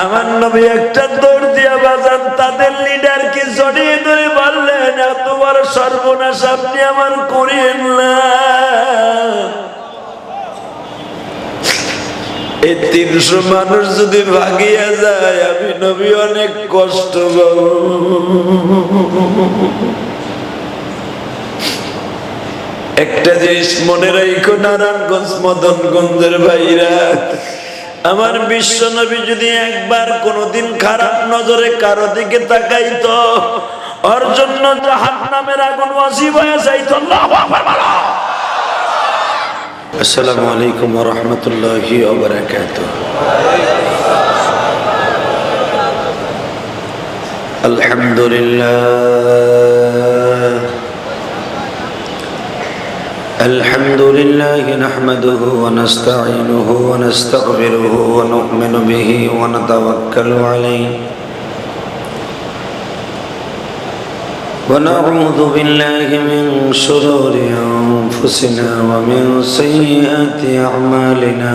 আমার নবী একটা দৌড় দিয়া বাজান তাদের লিডারকে জড়িয়ে ধরে বললেন, এত বড় সর্বনাশ আপনি আমার করিয়েন না। এই 300 মানুষ যদি ভাগিয়া যায় আমি নবী অনেক কষ্ট পাবো। একটা জিনিস মনে রাখো নারায়ণগঞ্জ মদনগঞ্জের ভাইরা, আমার বিশ্ব নবী যদি একবার কোনদিন খারাপ নজরে কারো দিকে তাকাইতো, ওর জন্য জাহান্নামের আগুন ওয়াজিব হয়ে যাইতো। আল্লাহু আকবার বলো। আসসালামু আলাইকুম ওয়া রাহমাতুল্লাহি ওয়া বারাকাতুহু। আলহামদুলিল্লাহ الحمد لله نحمده ونستعينه ونستغفره ونؤمن به ونتوكل عليه ونعوذ بالله من شرور أنفسنا ومن سيئات أعمالنا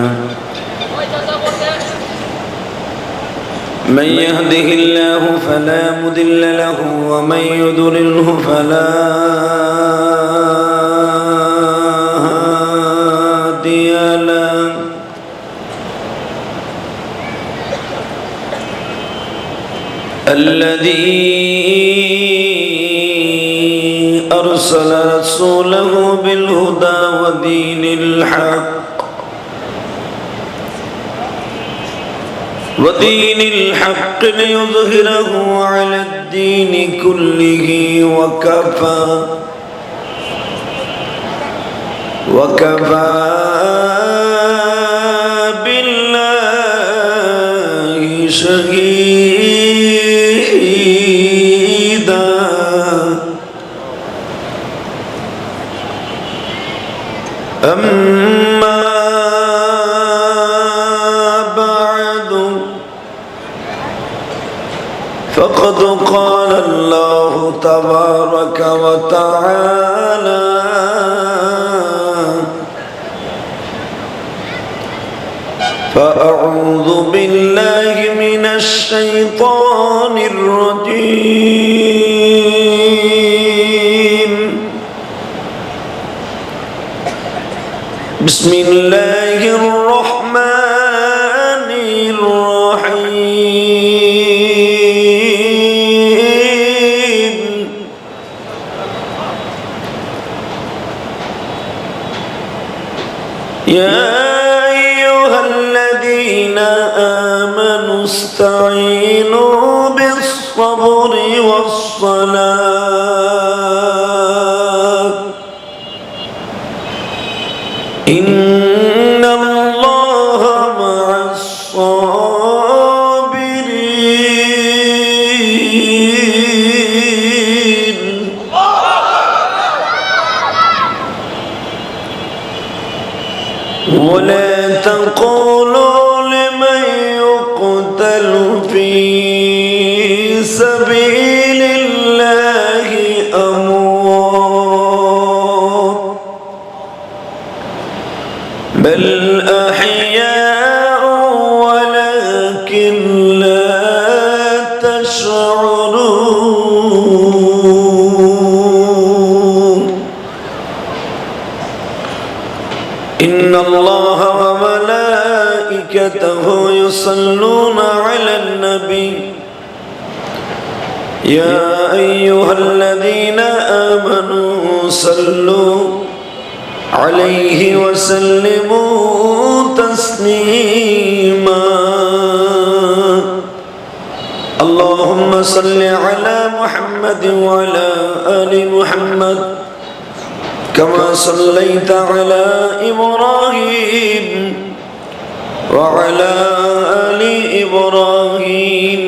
من يهده الله فلا مضل له ومن يضلله فلا الذي أرسل رسوله بالهدى ودين الحق ليظهره على الدين كله وكفى بالله شهيدا. أما بعد فقد قال الله تبارك وتعالى فأعوذ بالله من الشيطان الرجيم بسم الله الرحمن الرحيم يا أيها الذين آمنوا استعينوا بالصبر والصلاة إن الله مع الصابرين. ولا تقولوا لمن يقتل في سبيل الله أموات بل أحياء ولكن لا تشعرون. إن الله وملائكته يصلون على النبي يا أيها الذين آمنوا صلوا عليه وسلموا تسليما. اللهم صل على محمد وعلى آل محمد كما صليت على إبراهيم وعلى آل إبراهيم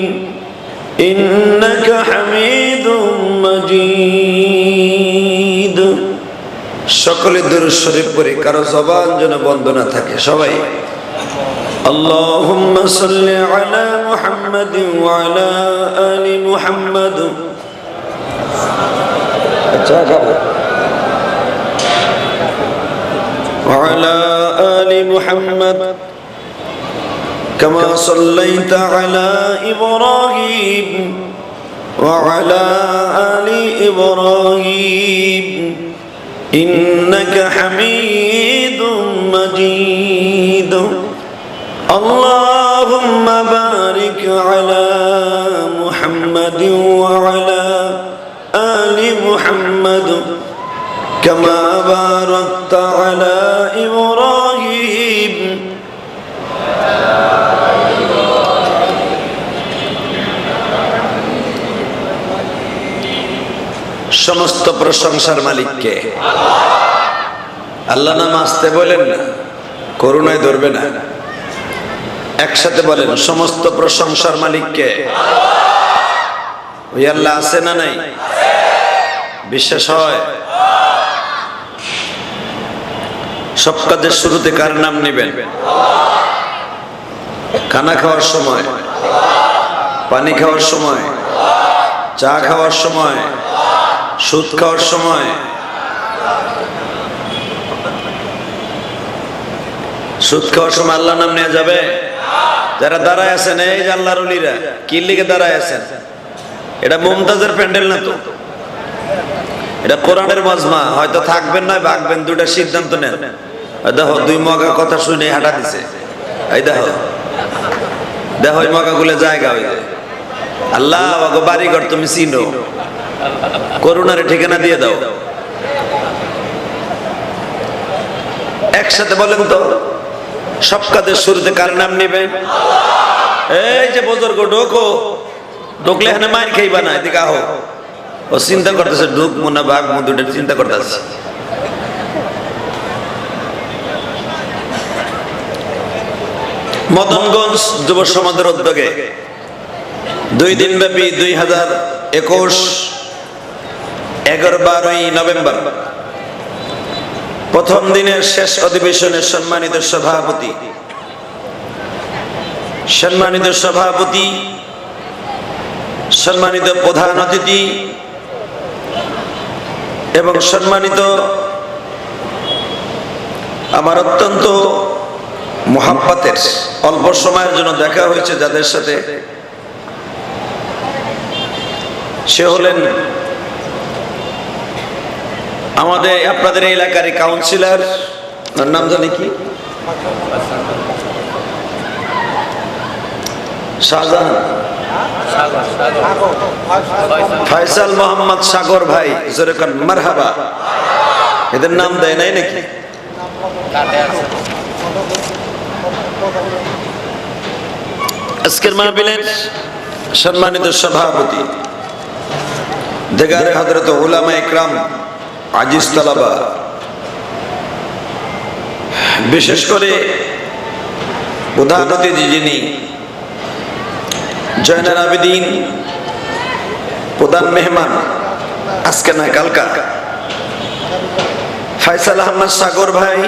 إنك حميد مجيد. সকলে দুরূদ শরীফ পড়ে, কারো জবান যেন বন্ধ না থাকে। সবাই আল্লাহুম্মা সাল্লি আলা মুহাম্মাদিন ওয়া আলা আলি মুহাম্মাদ। আচ্ছা গাবো। وعلى آل محمد كما صليت على إبراهيم وعلى آل إبراهيم إنك حميد مجيد اللهم بارك على محمد وعلى آل محمد كما باركت على إبراهيم সমস্ত প্রশংসার মালিক কে? আল্লাহ নাম আসতে বলেন না, করুণায় ধরবে না, একসাথে বলেন সমস্ত প্রশংসার মালিক কে? ওই আল্লাহ আছে না নাই? বিশ্বাস হয়? সব কাজের শুরুতে কার নাম নেবেন? খানা খাওয়ার সময়, পানি খাওয়ার সময়, চা খাওয়ার সময়, সুদ খাওয়ার সময়, সুদ খাওয়ার সময় আল্লাহ নাম নেওয়া যাবে? যারা দাঁড়ায় আছেন, এই যে আল্লাহর ওলিরা, কি লিগে দাঁড়ায় আছেন? এটা মুমতাজের প্যান্ডেল না তো, এটা কোরআনের মাজমা। হয়তো থাকবেন না ভাগবেন, দুটা সিদ্ধান্ত নেন। দেখো দুই মগা কথা শুনে হাঁটা দিছে, এই দেখো দেখো ওই মগাগুলো জায়গা হয়ে যায়। আল্লাহ বাড়িঘর তুমি চিনো, করুণারে ঠিকানা দিয়ে দাও। একসাথে বলেন তো সব কাজের শুরুতে কার নাম নেবেন? এই যে বুজুর্গ ঢোকো, ঢুকলে এখানে মাইর খাইবা না, এদিকে আহো। ও চিন্তা করতেছে ঢুক মুনা বাঘ মুদুটা চিন্তা করতেছে। মদনগঞ্জ যুব সমাজের উদ্যোগে 2 দিন ব্যাপী 2021 11-12 নভেম্বর প্রথম দিনের শেষ অধিবেশনের সম্মানিত সভাপতি, সম্মানিত প্রধান অতিথি এবং সম্মানিত আমার অত্যন্ত মুহাব্বতের, অল্প সময়ের জন্য দেখা হয়েছে যাদের সাথে, সে হলেন আমাদের আপনাদের এলাকার কাউন্সিলর, নাম জানি কি, শাহজাহান ফয়সাল মোহাম্মদ সাগর ভাই, যেরকম মারহাবা। এদের নাম দেয় নাই নাকি? আজকের মাহফিলের সম্মানিত সভাপতি দেগারে হযরত উলামা ইকরাম, আজিজ তালাবা, বিশেষ করে প্রধান অতিথি যিনি জয়নাল আবেদিন, প্রধান মেহমান আজকে না কালকা, ফয়সাল আহমদ সাগর ভাই,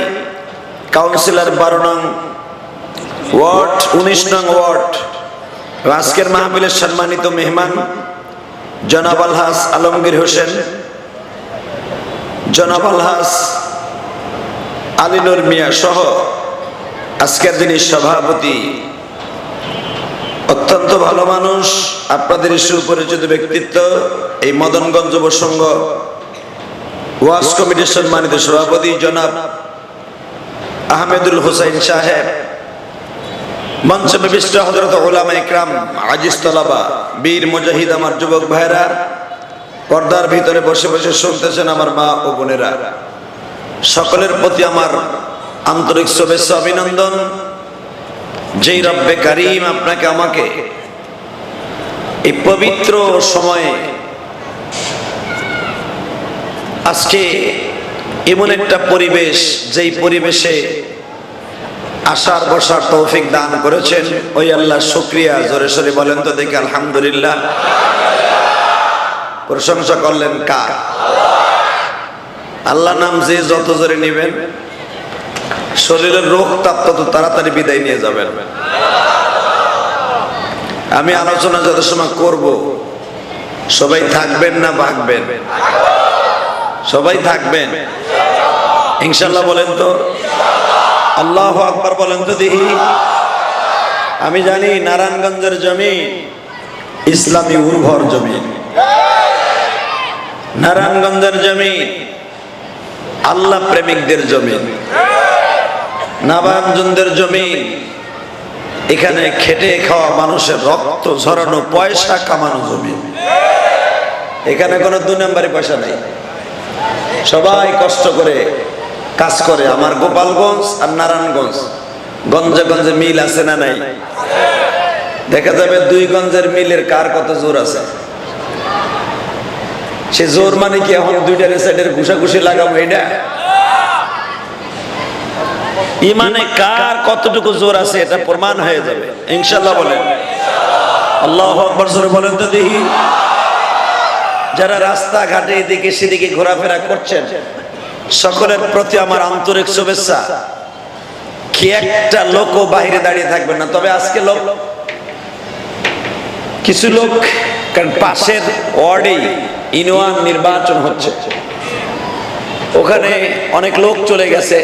কাউন্সিলর 12 নং ওয়ার্ড, 19 নং ওয়ার্ড। আজকের মাহফিলের সম্মানিত মেহমান জনাব আলহাজ আলমগীর হোসেন, জনাব আলহাজ আলীনুর মিয়া সহ আজকের যিনি সভাপতি, অত্যন্ত ভালো মানুষ, আপনাদের সুপরিচিত ব্যক্তিত্ব, এই মদনগঞ্জ যুব সংঘ ওয়াজ কমিটির সম্মানিত সভাপতি জনাব আহমেদুল হোসেন সাহেব, মঞ্চে বিশিষ্ট হযরত উলামা ইকরাম, আজিজ তালাবা, বীর মুজাহিদ, আমার যুবক ভাইরা, পর্দার ভিতরে বসে বসে শুনতেছেন আমার মা ও বোনেরা, সকলের প্রতি আমার আন্তরিক শুভেচ্ছা অভিনন্দন। যেই রব্বে কারীম আপনাকে আমাকে এই পবিত্র সময়ে আজকে এমন একটা পরিবেশ, যেই পরিবেশে আসার বসার তৌফিক দান করেছেন, ওই আল্লাহ শুকরিয়া। জোরে সরে বলেন তো দেখি আলহামদুলিল্লাহ। প্রশংসা করলেন কার? আল্লাহ নাম যে যত জোরে নেবেন, শরীরের রোগ তাপ তত তাড়াতাড়ি বিদায় নিয়ে যাবেন। আমি আলোচনা যত সময় করব, সবাই থাকবেন না ভাগবেন? সবাই থাকবেন ইনশাআল্লাহ। বলেন তো আল্লাহু আকবার, বলেন তো দেখি। আমি জানি নারায়ণগঞ্জের জমি ইসলামী উর্বর জমি, নারায়ণগঞ্জের জমি আল্লাহ প্রেমিকদের জমি, নবাবগঞ্জের জমি এখানে খেটে খাওয়া মানুষের রক্ত ঝরানো পয়সা কামানো জমি। এখানে কোনো দুই নম্বরে পয়সা নেই, সবাই কষ্ট করে কাজ করে। আমার গোপালগঞ্জ আর নারায়ণগঞ্জ গঞ্জে গঞ্জে মিল আছে না নাই? দেখা যাবে দুই গঞ্জের মিলের কার কত জোর আছে। সে জোর মানে কি এখন দুইটার সাইডের ঘুষাঘুষি লাগাবো এটা? ইমানে কার কতটুকু জোর আছে এটা প্রমাণ হয়ে যাবে ইনশাআল্লাহ। বলেন আল্লাহু আকবার, জোরে বলেন তো দেখি। যারা রাস্তাঘাটে এদিকে সেদিকে ঘোরাফেরা করছেন সকলের প্রতি আমার আন্তরিক শুভেচ্ছা। কি একটা লোকও বাইরে দাঁড়িয়ে থাকবেন না। তবে আজকে লোক কিছু লোক, কারণ পাশের ওয়ার্ডে ইউনিয়ন নির্বাচন হচ্ছে, ওখানে অনেক লোক চলে গেছে।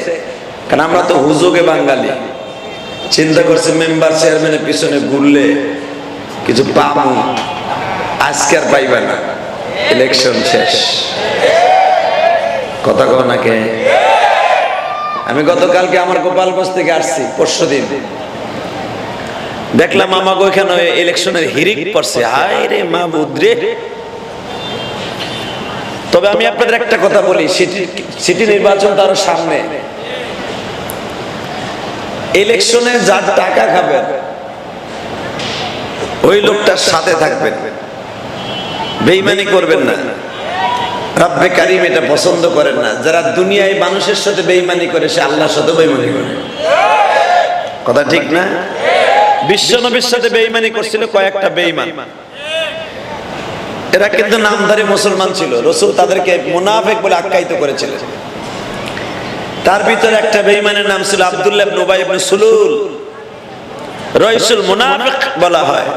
কারণ আমরা তো হুজুগে বাঙালি, চিন্তা করছি মেম্বার চেয়ারম্যানের পিছনে ঘুরলে কিছু পাবো, আজকে আর পাইবে না, ইলেকশন শেষ। কথা কও নাকে? আমি গতকালকে আমার গোপালগঞ্জ থেকে আসছি, পরশুদিন দেখলাম আমাকে ওইখানে ইলেকশনের হিরিক পড়ছে। হায় রে মাহবুদ রে। তবে আমি আপনাদের একটা কথা বলি, সিটি নির্বাচন তার সামনে, ইলেকশনে যার টাকা খাবেন ওই লোকটার সাথে থাকবেন, বেঈমানি করবেন না। রব্বে কারীম এটা পছন্দ করেন না। যারা দুনিয়ায় মানুষের সাথে বেঈমানি করে সে আল্লাহর সাথে বেঈমানি করে। কথা ঠিক না? বিশ্ব নবীর সাথে বেঈমানি করছিল কয়েকটা বেঈমান, এরা কিন্তু নামধারী মুসলমান ছিল। রাসূল তাদেরকে মুনাফিক বলে আখ্যায়িত করেছিলেন। তার ভিতরে একটা বেঈমানের নাম ছিল আব্দুল্লাহ ইবনে উবাই ইবনে সুলুল, রাইসুল মুনাফিক বলা হয়।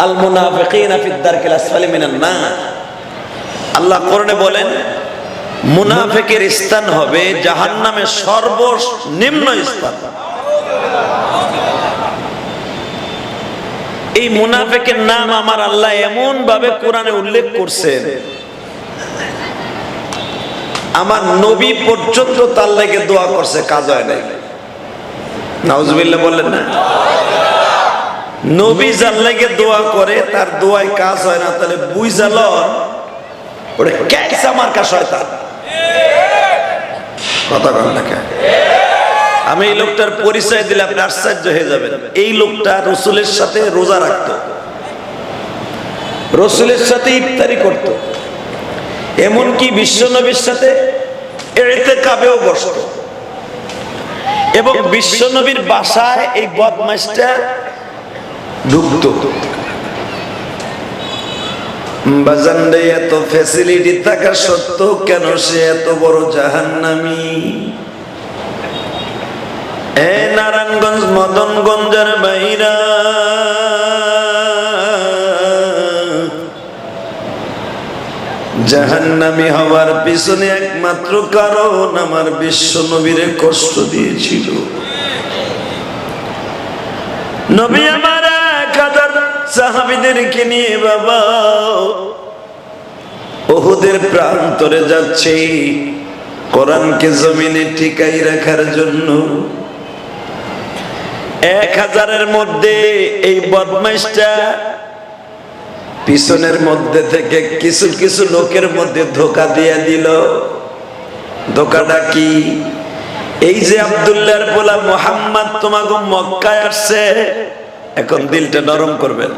আল মুনাফিকিনা ফিদ দারকিল আসফালি মিনান নার। আল্লাহ কোরআনে বলেন মুনাফিকের স্থান হবে জাহান্নামের সর্বনিম্ন স্থান। এই মুনাফিকের নাম আমার আল্লাহ এমন ভাবে কোরআনে উল্লেখ করছেন, আমার নবী পর্যন্ত তার লাগে দোয়া করছে, কাজ হয় নাই। নাউজুবিল্লাহ বললেন না? নবী যার লাগে দোয়া করে তার দোয়ায় কাজ হয় না, তাহলে বুঝাল ওরে ক্যাসা মার্কা শয়তান। কথা বলেন না কেন? আমি এই লোকটার পরিচয় দিলে আপনি আশ্চর্য হয়ে যাবেন। এই লোকটা রসুলের সাথে রোজা রাখত, রসুলের সাথে ইফতারি করত, এমনকি বিশ্বনবীর সাথে ইতিকাফেও বসত, এবং বিশ্বনবীর বাসায় এই বদমাশটা ঢুকত। বাজানরে এত ফ্যাসিলিটি থাকা সত্ত্বেও কেন সে এত বড় জাহান্নামী? এ নারায়ণগঞ্জ মদনগঞ্জের বাইরা, জাহান্নামী হওয়ার পিছনে একমাত্র কারণ আমার বিশ্ব নবীরে কষ্ট দিয়েছিল। নবী আমার 1000 সাহাবীদেরকে নিয়ে বাবা উহুদের প্রান্তরে যাচ্ছে কোরআনকে জমিনে টিকাই রাখার জন্য। 1000-এর মধ্যে এই বদমাইশটা পিছনের মধ্যে থেকে কিছু কিছু লোকের মধ্যে ধোঁকা দিয়ে দিল। ধোঁকাটা কি? এই যে আব্দুল্লাহর পোলা মুহাম্মদ তোমাকে মক্কায় আসছে, এখন দিলটা নরম করবেন।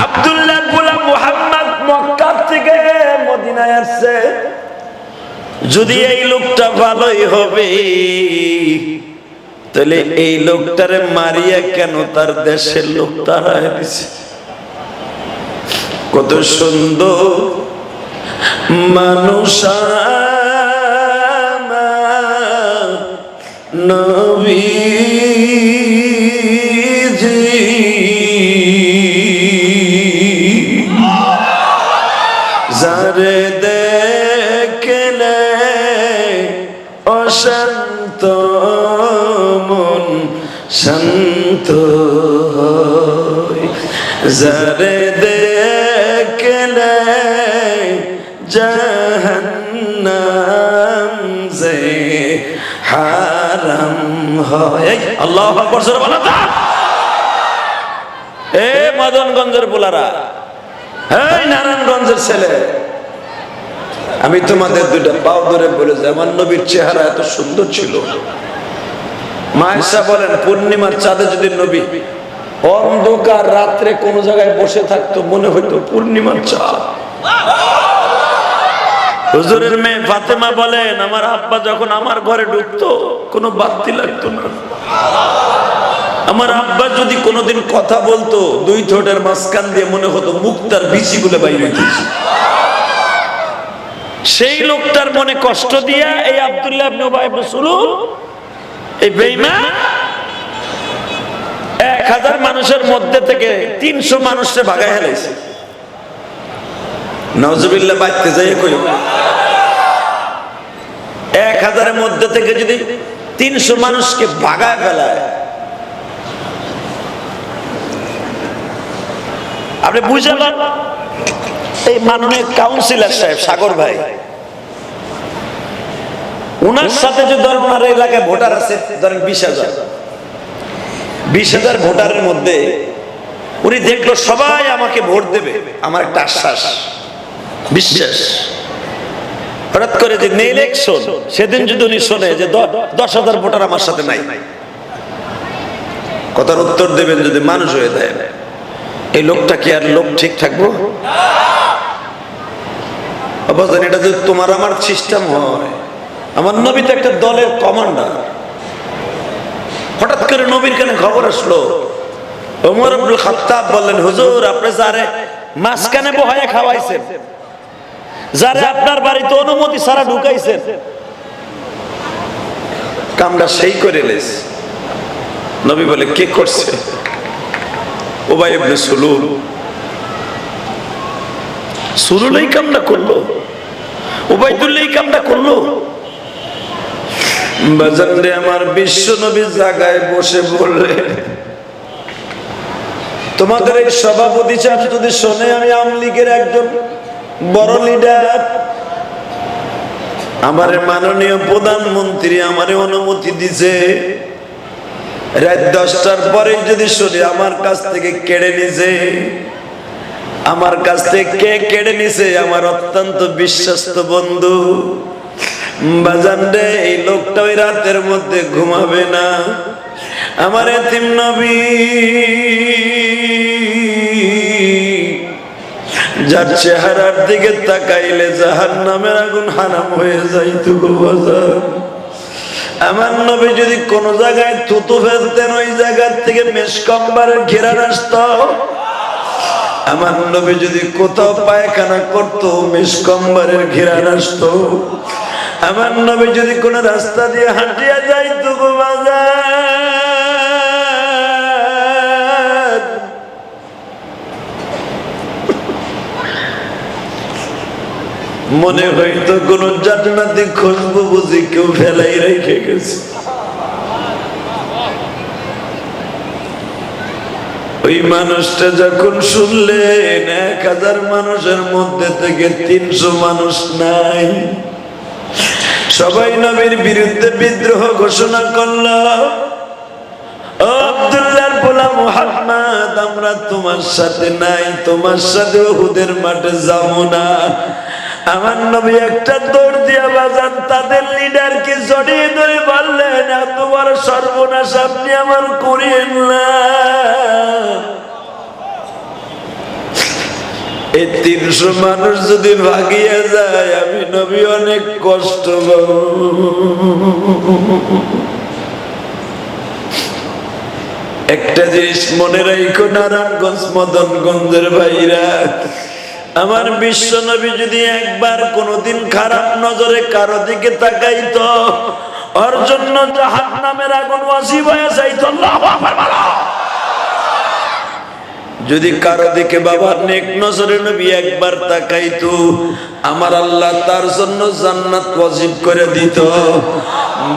আব্দুল্লাহর পোলা মুহাম্মদ মক্কা থেকে মদিনায় আসছে, যদি এই লোকটা ভালোই হবে তাহলে এই লোকটারে মারিয়া কেন তার দেশের লোক তাড়ায় দিছে। কত সুন্দর মানুষ নবীজি, যারে দেখলে অশান্ত মন শান্ত হই যারে দেখলে জাহান্নাম যে হারাম হয়। আল্লাহু আকবার জোরে বলো তো। এ মদনগঞ্জের পোলারা, এই নারায়ণগঞ্জের ছেলে, আমি তোমাদের দুইটা পাও ধরে বলে যে আমার নবীর চেহারা এত সুন্দর ছিল। মায়েশা বলেন পূর্ণিমার চাঁদে যদি নবী অন্ধকার রাত্রে কোন জায়গায় বসে থাকতো মনে হইতো পূর্ণিমার চাঁদ। হুজুরের মেয়ে ফাতেমা বলেন আমার আব্বা যখন আমার ঘরে ঢুকতো কোনো বাতি লাগতো না। আমার আব্বা যদি কোনোদিন কথা বলতো দুই ঠোঁটের মাঝখান দিয়ে মনে হতো মুক্তার বিচি গুলো বাইরে হইতেছে। সেই লোকটার মনে কষ্ট দিয়া এই আব্দুল্লাহ ইবনে উবাই ইবনে সুলুল এই বেঈমান 1000 মানুষের মধ্যে থেকে 300 মানুষকে ভাগায় ফেলেছে। নাউজুবিল্লাহ বাইতে যায় কই 1000 এর মধ্যে থেকে যদি 300 মানুষকে ভাগায় ফেলায়, আপনি বুঝলেন? এই মাননীয় কাউন্সিলর সাহেব সাগর ভাই, উনার সাথে যে ধরেন ওনার এলাকায় ভোটার আছে ধরেন 20,000 ভোটারের মধ্যে উনি দেখলো সবাই আমাকে ভোট দেবে, আমার একটা আশ্বাস বিশ্বাস। হঠাৎ করে যে ইলেকশন সেদিন যদি উনি শোনে যে 10,000 ভোটার আমার সাথে নাই, কথার উত্তর দেবেন যদি মানুষ হয়ে যায়, এই লোকটা কি আর লোক ঠিক থাকবো? অবদান এটা যদি তোমার আমার সিস্টেম হয়, আমার নবী তো একটা দলের কমান্ডার। হঠাৎ করে নবীর কানে খবর আসলো, ওমর ইবনে খাত্তাব বললেন হুজুর আপনি যারে মাঝখানে বহায়ে খাওয়াইছেন, যারে আপনার বাড়িতে অনুমতি ছাড়া ঢুকাইছেন, কামটা সেই করে লেছে। নবী বলে কে করছে? উবাই ইবনে সুলুল। সুলুল এই কামটা করলো, উবাইদুল্লাহ এই কামটা করলো। বাজারে আমার বিশ্ব নবী জায়গায় বসে বললেন তোমাদের এই সভাপতি সাহেব যদি শোনে আমি আওয়ামী লীগের একজন বড় লিডার, আমার মাননীয় প্রধানমন্ত্রী আমারে অনুমতি দিছে, রাত 10টার পরে যদি শুনি আমার কাছ থেকে কেড়ে নিছে, আমার কাছ থেকে কে কেড়ে নিছে? আমার অত্যন্ত বিশ্বস্ত বন্ধু বাজান রে, এই লোকটা ওই রাতের মধ্যে ঘুমাবে না। আমার এতিম নবী যার চেহারার দিকে তাকাইলে জাহান্নামের আগুন হারাম হয়ে যাইতো গো বাজান। আমার নবী যদি কোন জায়গায় থুতু ফেলতেন ওই জায়গা থেকে মেশকম্বরের ঘেরান আসতো। আমার নবী যদি কোথাও পায়খানা করতো মেশকম্বরের ঘেরান আসতো। আমার নবী যদি কোন রাস্তা দিয়ে হাঁটিয়া যাইতো গো বাজার, মনে হইতো কোন জান্নাতি খুশবু বুঝি কেউ ফেলাই রেখে গেছে। ওই মানুষটা যখন শুনলেন 1000 মানুষের মধ্যে থেকে 300 মানুষ নাই, সবাই নবীর বিরুদ্ধে বিদ্রোহ ঘোষণা করল। আব্দুল্লাহর পোলা মুহাম্মদ আমরা তোমার সাথে নাই, তোমার সাথে উহুদের মাঠে যাবো না। আমার নবী একটা দৌড় দিয়া বাজান তাদের লিডারকে জড়িয়ে ধরে বললেন এত বড় সর্বনাশ আপনি আমার করিয়েন না। এই 300 মানুষ যদি ভাগিয়ে যায় আমি নবী অনেক কষ্ট পাবো। একটা জিনিস মনে রাখো নারায়ণগঞ্জ মদনগঞ্জের ভাইরা, আমার বিশ্ব নবী যদি একবার কোনদিন খারাপ নজরে কারো দিকে তাকাইতো ওর জন্য জাহান্নামের আগুন ওয়াজিব হয়ে যাইতো। আল্লাহু আকবার বলো। যদি কারো দিকে বাবা নেক নজরে নবী একবার তাকাইতো, আমার আল্লাহ তার জন্য জান্নাত ওয়াজিব করে দিত।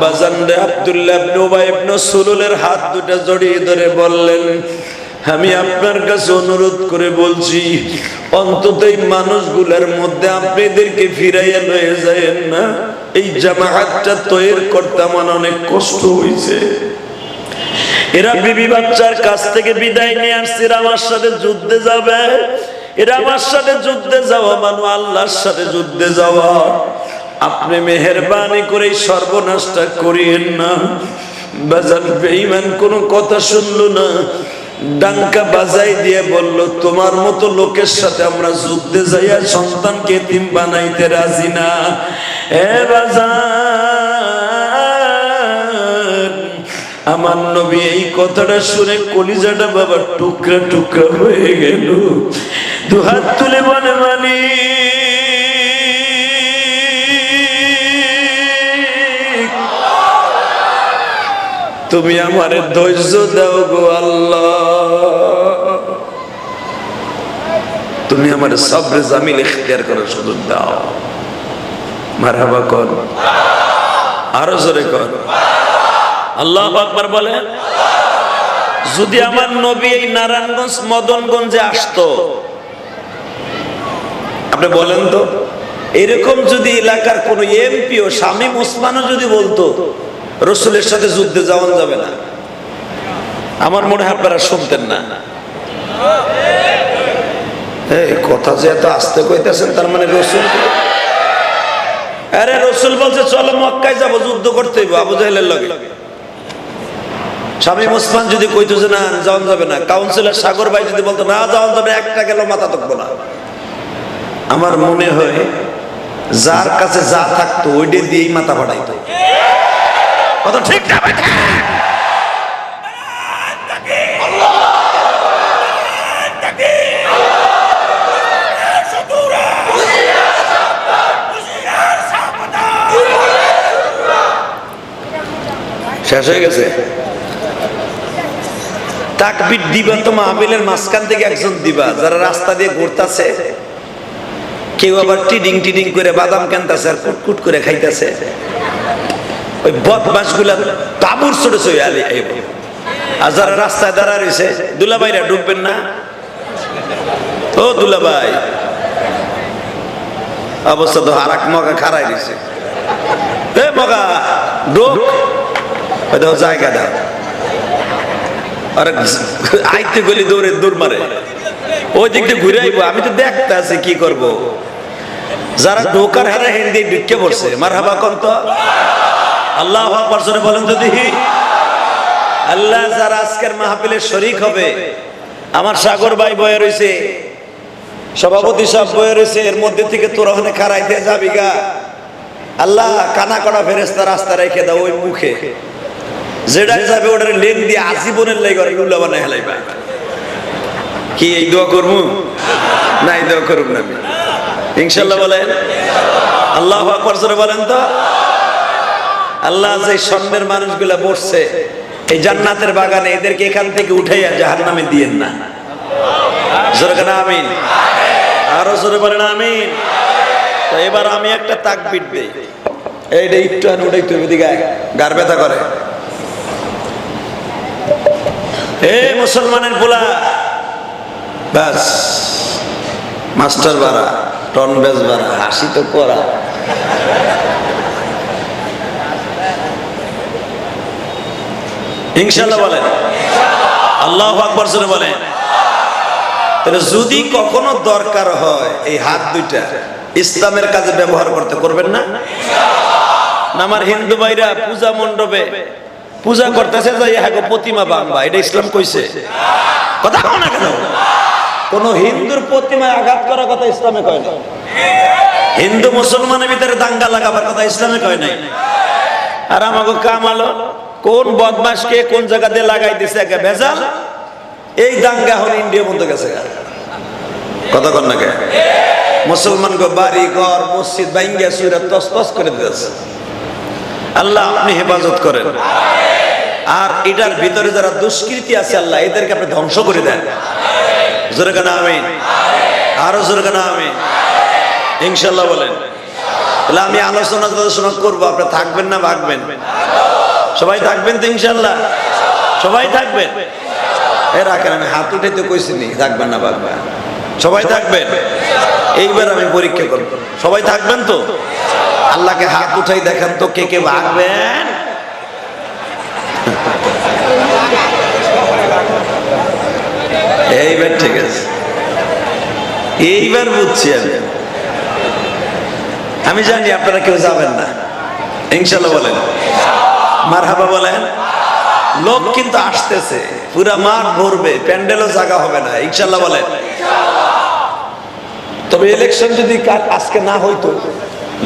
বাজান রে, আব্দুল্লাহ ইবনে উবাই ইবনে সুলুলের হাত দুটো জড়িয়ে ধরে বললেন, আমি আপনার কাছে অনুরোধ করে বলছি, অন্তত এই মানুষগুলোর মধ্যে আপনি এদেরকে ফিরাইয়া লয়ে যায়েন না। এই জামাআতটা তৈরি করতে আমার অনেক কষ্ট হয়েছে। এরা বিবি বাচ্চার কাছ থেকে বিদায় নিয়ে আসছে, এরা আমার সাথে যুদ্ধে যাবে। এরা আমার সাথে যুদ্ধে যাওয়া মানে আল্লাহর সাথে যুদ্ধে যাওয়া। আপনি মেহেরবানি করে সর্বনাশটা করিয়েন না। বাজান বেঈমান কোনো কথা শুনলো না, ডাঙ্কা বাজাই দিয়ে বলল, তোমার মতো লোকের সাথে আমরা যুদ্ধে যাইয়া সন্তানকে এতিম বানাইতে রাজি না। এ বাজান, আমার নবী এই কথাটা শুনে কলিজাটা বাবা টুকরা টুকরা হয়ে গেল। দুহাত তুলে বলে, মানি তুমি আমারে ধৈর্য দাও গো আল্লাহ, তুমি আমারে সবরে জামিল ইখতিয়ার করার সুযোগ দাও। মারহাবা কর, আরো জোরে কর আল্লাহু আকবার বলে। যদি আমার নবী এই নারায়ণগঞ্জ মদনগঞ্জে আসতো, আপনি বলেন তো, এরকম যদি এলাকার কোন এমপি ও শামীম ওসমানও যদি বলতো রসুলের সাথে যুদ্ধে যাওয়া যাবে না, আমার মনে হয় আপনারা শুনতেন না। এই কথা যে এত আস্তে কইতেছেন, তার মানে রসুল, আরে রসুল বলছে চলো মক্কায় যাবো, যুদ্ধ করতে হইব আবু জাহেলের লগে। শামীম ওসমান যদি কইতো যে না যাওয়া যাবে না, কাউন্সিলর সাগর ভাই যদি বলতো না যাওয়া যাবে, একটা গেল মাথা থাকবো না। আমার মনে হয় যার কাছে যা থাকতো ওইটা দিয়েই মাথা ফাটাইতো। কথা ঠিক না? শেষ হয়ে গেছে। তাকবীর দিবা তো মাহফিলের মাঝখান থেকে একজন দিবা, যারা রাস্তা দিয়ে ঘুরতেছে, কেউ আবার টিডিং টিডিং করে বাদাম কেনতেছে আর কুটকুট করে খাইতেছে। ওই বদমাস গুলা তাবুর ছোট ছবি আলি, আর যারা রাস্তায় দাঁড়া রয়েছে, দুলাভাইরা ডুববেন না। ও দুলাভাই, অবস্থা তো আর এক মগা খারাই দিছে। এ মগা ডুব, জায়গা দাও। আর আইতে গলি দৌড়ে দৌড় মারে, ওই দিক দিয়ে ঘুরে আইবো। আমি তো দেখতে আছি কি করব। যারা ঢোকার হারে হিন্দি ঢুকে পড়ছে, মারহাবা কোন তো আল্লাহু আকবার জোরে বলেন তো দেখি। আল্লাহ যারা আজকের মাহফিলে শরীক হবে, আমার সাগর ভাই বয়ে রয়েছে, সভাপতি সাহেব বয়ে রয়েছে, এর মধ্যে থেকে তোরা ওখানে খারাইতে যাবি গা। আল্লাহ কানা কড়া ফেরেশতা রাস্তা রেখে দাও ওই মুখে, যেটাই যাবে ওটার লেন দিয়ে আজীবনের লাগে উল্লা বানায় হেলাইবা। কি এই দোয়া করবো না? এই দোয়া করব না ইনশাআল্লাহ বলেন। আল্লাহু আকবার জোরে বলেন তো। আল্লাহ যে স্বর্ণের মানুষগুলা বসছে এই জান্নাতের বাগানে, এদেরকে এখান থেকে উঠাইয়া জাহান্নামে দিয়েন না। জোরে কেন আমিন? আরো জোরে বলেন আমিন। তো এবার আমি একটা তাকবীর দেই, এইটা একটু আর ওটাই তুমি দিকে গার ব্যথা করে। এ মুসলমানের পোলা, ব্যাস মাস্টার বাড়া, টন বেজ বাড়া, হাসি তো করা। ইনশাআল্লাহ বলেন, আল্লাহু আকবার জোরে বলেন। তাহলে যদি কখনো দরকার হয় এই হাত দুইটা ইসলামের কাজে ব্যবহার করতে, করবেন না? আমার হিন্দু ভাইরা পূজা মণ্ডপে পূজা করতেছে, যাই হ্যাঁ প্রতিমা বাংলা, এটা ইসলাম কইছে? কথা কও না কেন? কোন হিন্দুর প্রতিমায় আঘাত করার কথা ইসলামে কয় না। হিন্দু মুসলমানের ভিতরে দাঙ্গা লাগাবার কথা ইসলামে কয় নাই। আর আমাকে কামালো কোন বদমাশকে কোন জায়গা দিয়ে লাগাই দিছে একে ভেজাল, এই দাঙ্গা এখন ইন্ডিয়া বন্ধ গেছে। কথা কন না কে? মুসলমান গো বাড়ি ঘর মসজিদ ভাঙ্গা চুরা তসতস করে দিতেছে। আল্লাহ আপনি হেফাজত করেন। আর এটার ভিতরে যারা দুষ্কৃতী আছে, আল্লাহ এদেরকে আপনি ধ্বংস করে দেন। জোরে কানা আমিন, আরো জোরে কানা আমিন, ইনশাল্লাহ বলেন। তাহলে আমি আলোচনা করবো, আপনারা থাকবেন না ভাগবেন? সবাই থাকবেন তো ইনশাল্লাহ? সবাই থাকবেন? এ রাখেন, আমি হাত উঠাইতে কইছি নি থাকবেন না ভাগবেন? সবাই থাকবেন? এইবার আমি পরীক্ষা করব, সবাই থাকবেন তো? আল্লাহকে হাত উঠাই দেখান তো কে কে ভাগবেন। এইবার ঠিক আছে, এইবার বুঝছি আমি জানি আপনারা কেউ যাবেন না ইনশাল্লাহ বলেন, মারহাবা বলেন। লোক কিন্তু আসতেছে, পুরা মাঠ ভরবে, প্যান্ডেলও জায়গা হবে না ইনশাল্লাহ বলেন। তবে ইলেকশন যদি আজকে না হইতো,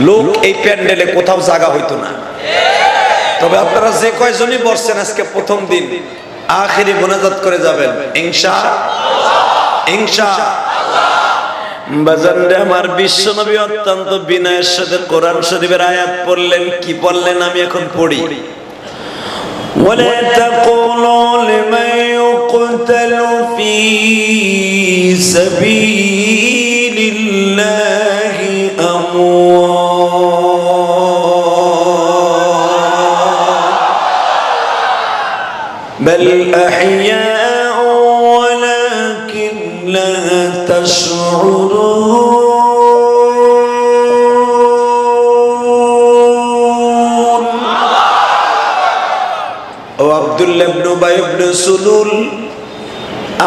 লোক এই প্যান্ডেলে কোথাও জায়গা হইতো না। তবে আপনারা যে কয়জনই বসছেন আজকে প্রথম দিন, আখিরি মোনাজাত করে যাবেন বাজানরে আমার বিশ্ব নবী অত্যন্ত বিনয়ের সাথে কোরআন শরীফের আয়াত পড়লেন। কি পড়লেন আমি এখন পড়ি। ওয়ালা তাকুলু লিমান ইউকতালু ফি সাবিলিল্লাহি আমওয়াত বাল আহইয়াউ ওয়ালাকিন লা তাশউরুন। ও আব্দুল্লাহ ইবনে উবাই ইবনে সুলুল,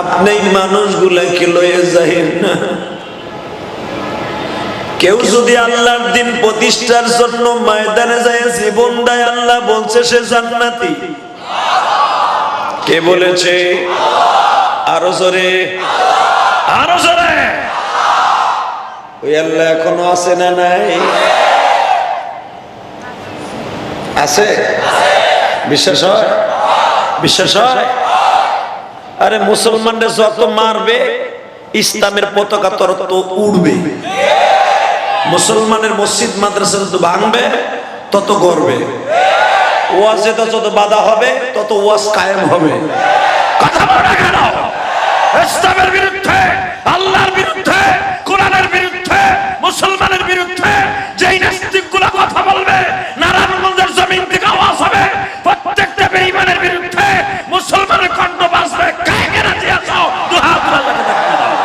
আপনি মানুষগুলাকে লয়ে যাইেন না। কেউ যদি আল্লাহর দিন প্রতিষ্ঠার জন্য ময়দানে যায় জীবন দেয়, আল্লাহ বলছে সে জান্নাতি। কে বলেছে? আরো জোরে, আরো জোরে। ওই আল্লাহ এখনো আছে না নাই? আছে? বিশ্বাস হয়? বিশ্বাস হয়? আরে মুসলমানরা যত মারবে ইসলামের পতাকা তত উড়বে। মুসলমানের মসজিদ মাদ্রাসা যত ভাঙবে তত গড়বে। ওয়াজে তো যত বাধা হবে তত ওয়াজ কায়েম হবে। কথা বলে গেল ইসলামের বিরুদ্ধে, আল্লাহর বিরুদ্ধে, কোরআনের বিরুদ্ধে, মুসলমানের বিরুদ্ধে যেই নাস্তিকগুলো কথা বলবে, নারায়ণগঞ্জের জমিন থেকে আওয়াজ হবে। প্রত্যেকটা বেঈমানের বিরুদ্ধে মুসলমানের কণ্ঠ বাজবে। কাকে কেন দিয়েছ? দুহাত তুলে দেখতে দাও।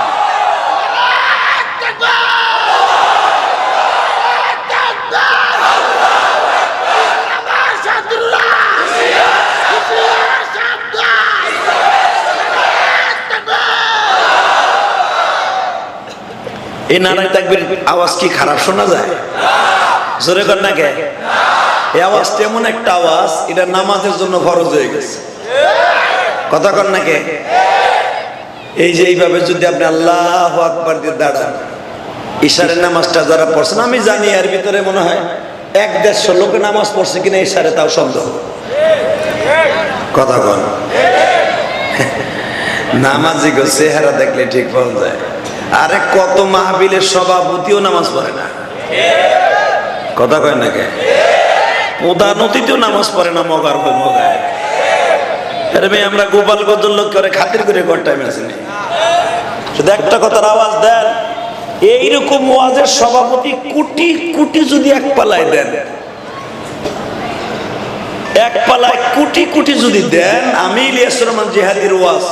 এই নারায় তাকবীর আওয়াজ কি খারাপ শোনা যায়? জোরে কর না কে? এই আওয়াজটা এমন একটা আওয়াজ, এটা নামাজের জন্য ফরজ হয়ে গেছে। কথা কর না কে? এই যে এইভাবে যদি আপনি আল্লাহু আকবার দিয়ে দাঁড়ান, ইশারের নামাজটা যারা পড়ছেন, আমি জানি এর ভিতরে মনে হয় 1-150 লোকে নামাজ পড়ছে কিনা ইশারে, তাও সন্দেহ। কথা কন, নামাজি গো চেহারা দেখলে ঠিক পাওয়া যায়। আরে কত মাহফিলের সভাপতিও নামাজ পড়ে না। কথা কয় না কে? প্রধান অতিথিও নামাজ পড়ে না, মগার হয়ে মগায়। আরে ভাই, আমরা গোপালগঞ্জের লোক করে খাতির করে ঘর টাইম আসেনি। শুধু একটা কথার আওয়াজ দেন, এইরকম ওয়াজের সভাপতি কোটি কোটি যদি এক পালায় দেন, এক পালায় কোটি কোটি যদি দেন, আমি ইলিয়াস রহমান জিহাদির ওয়াজ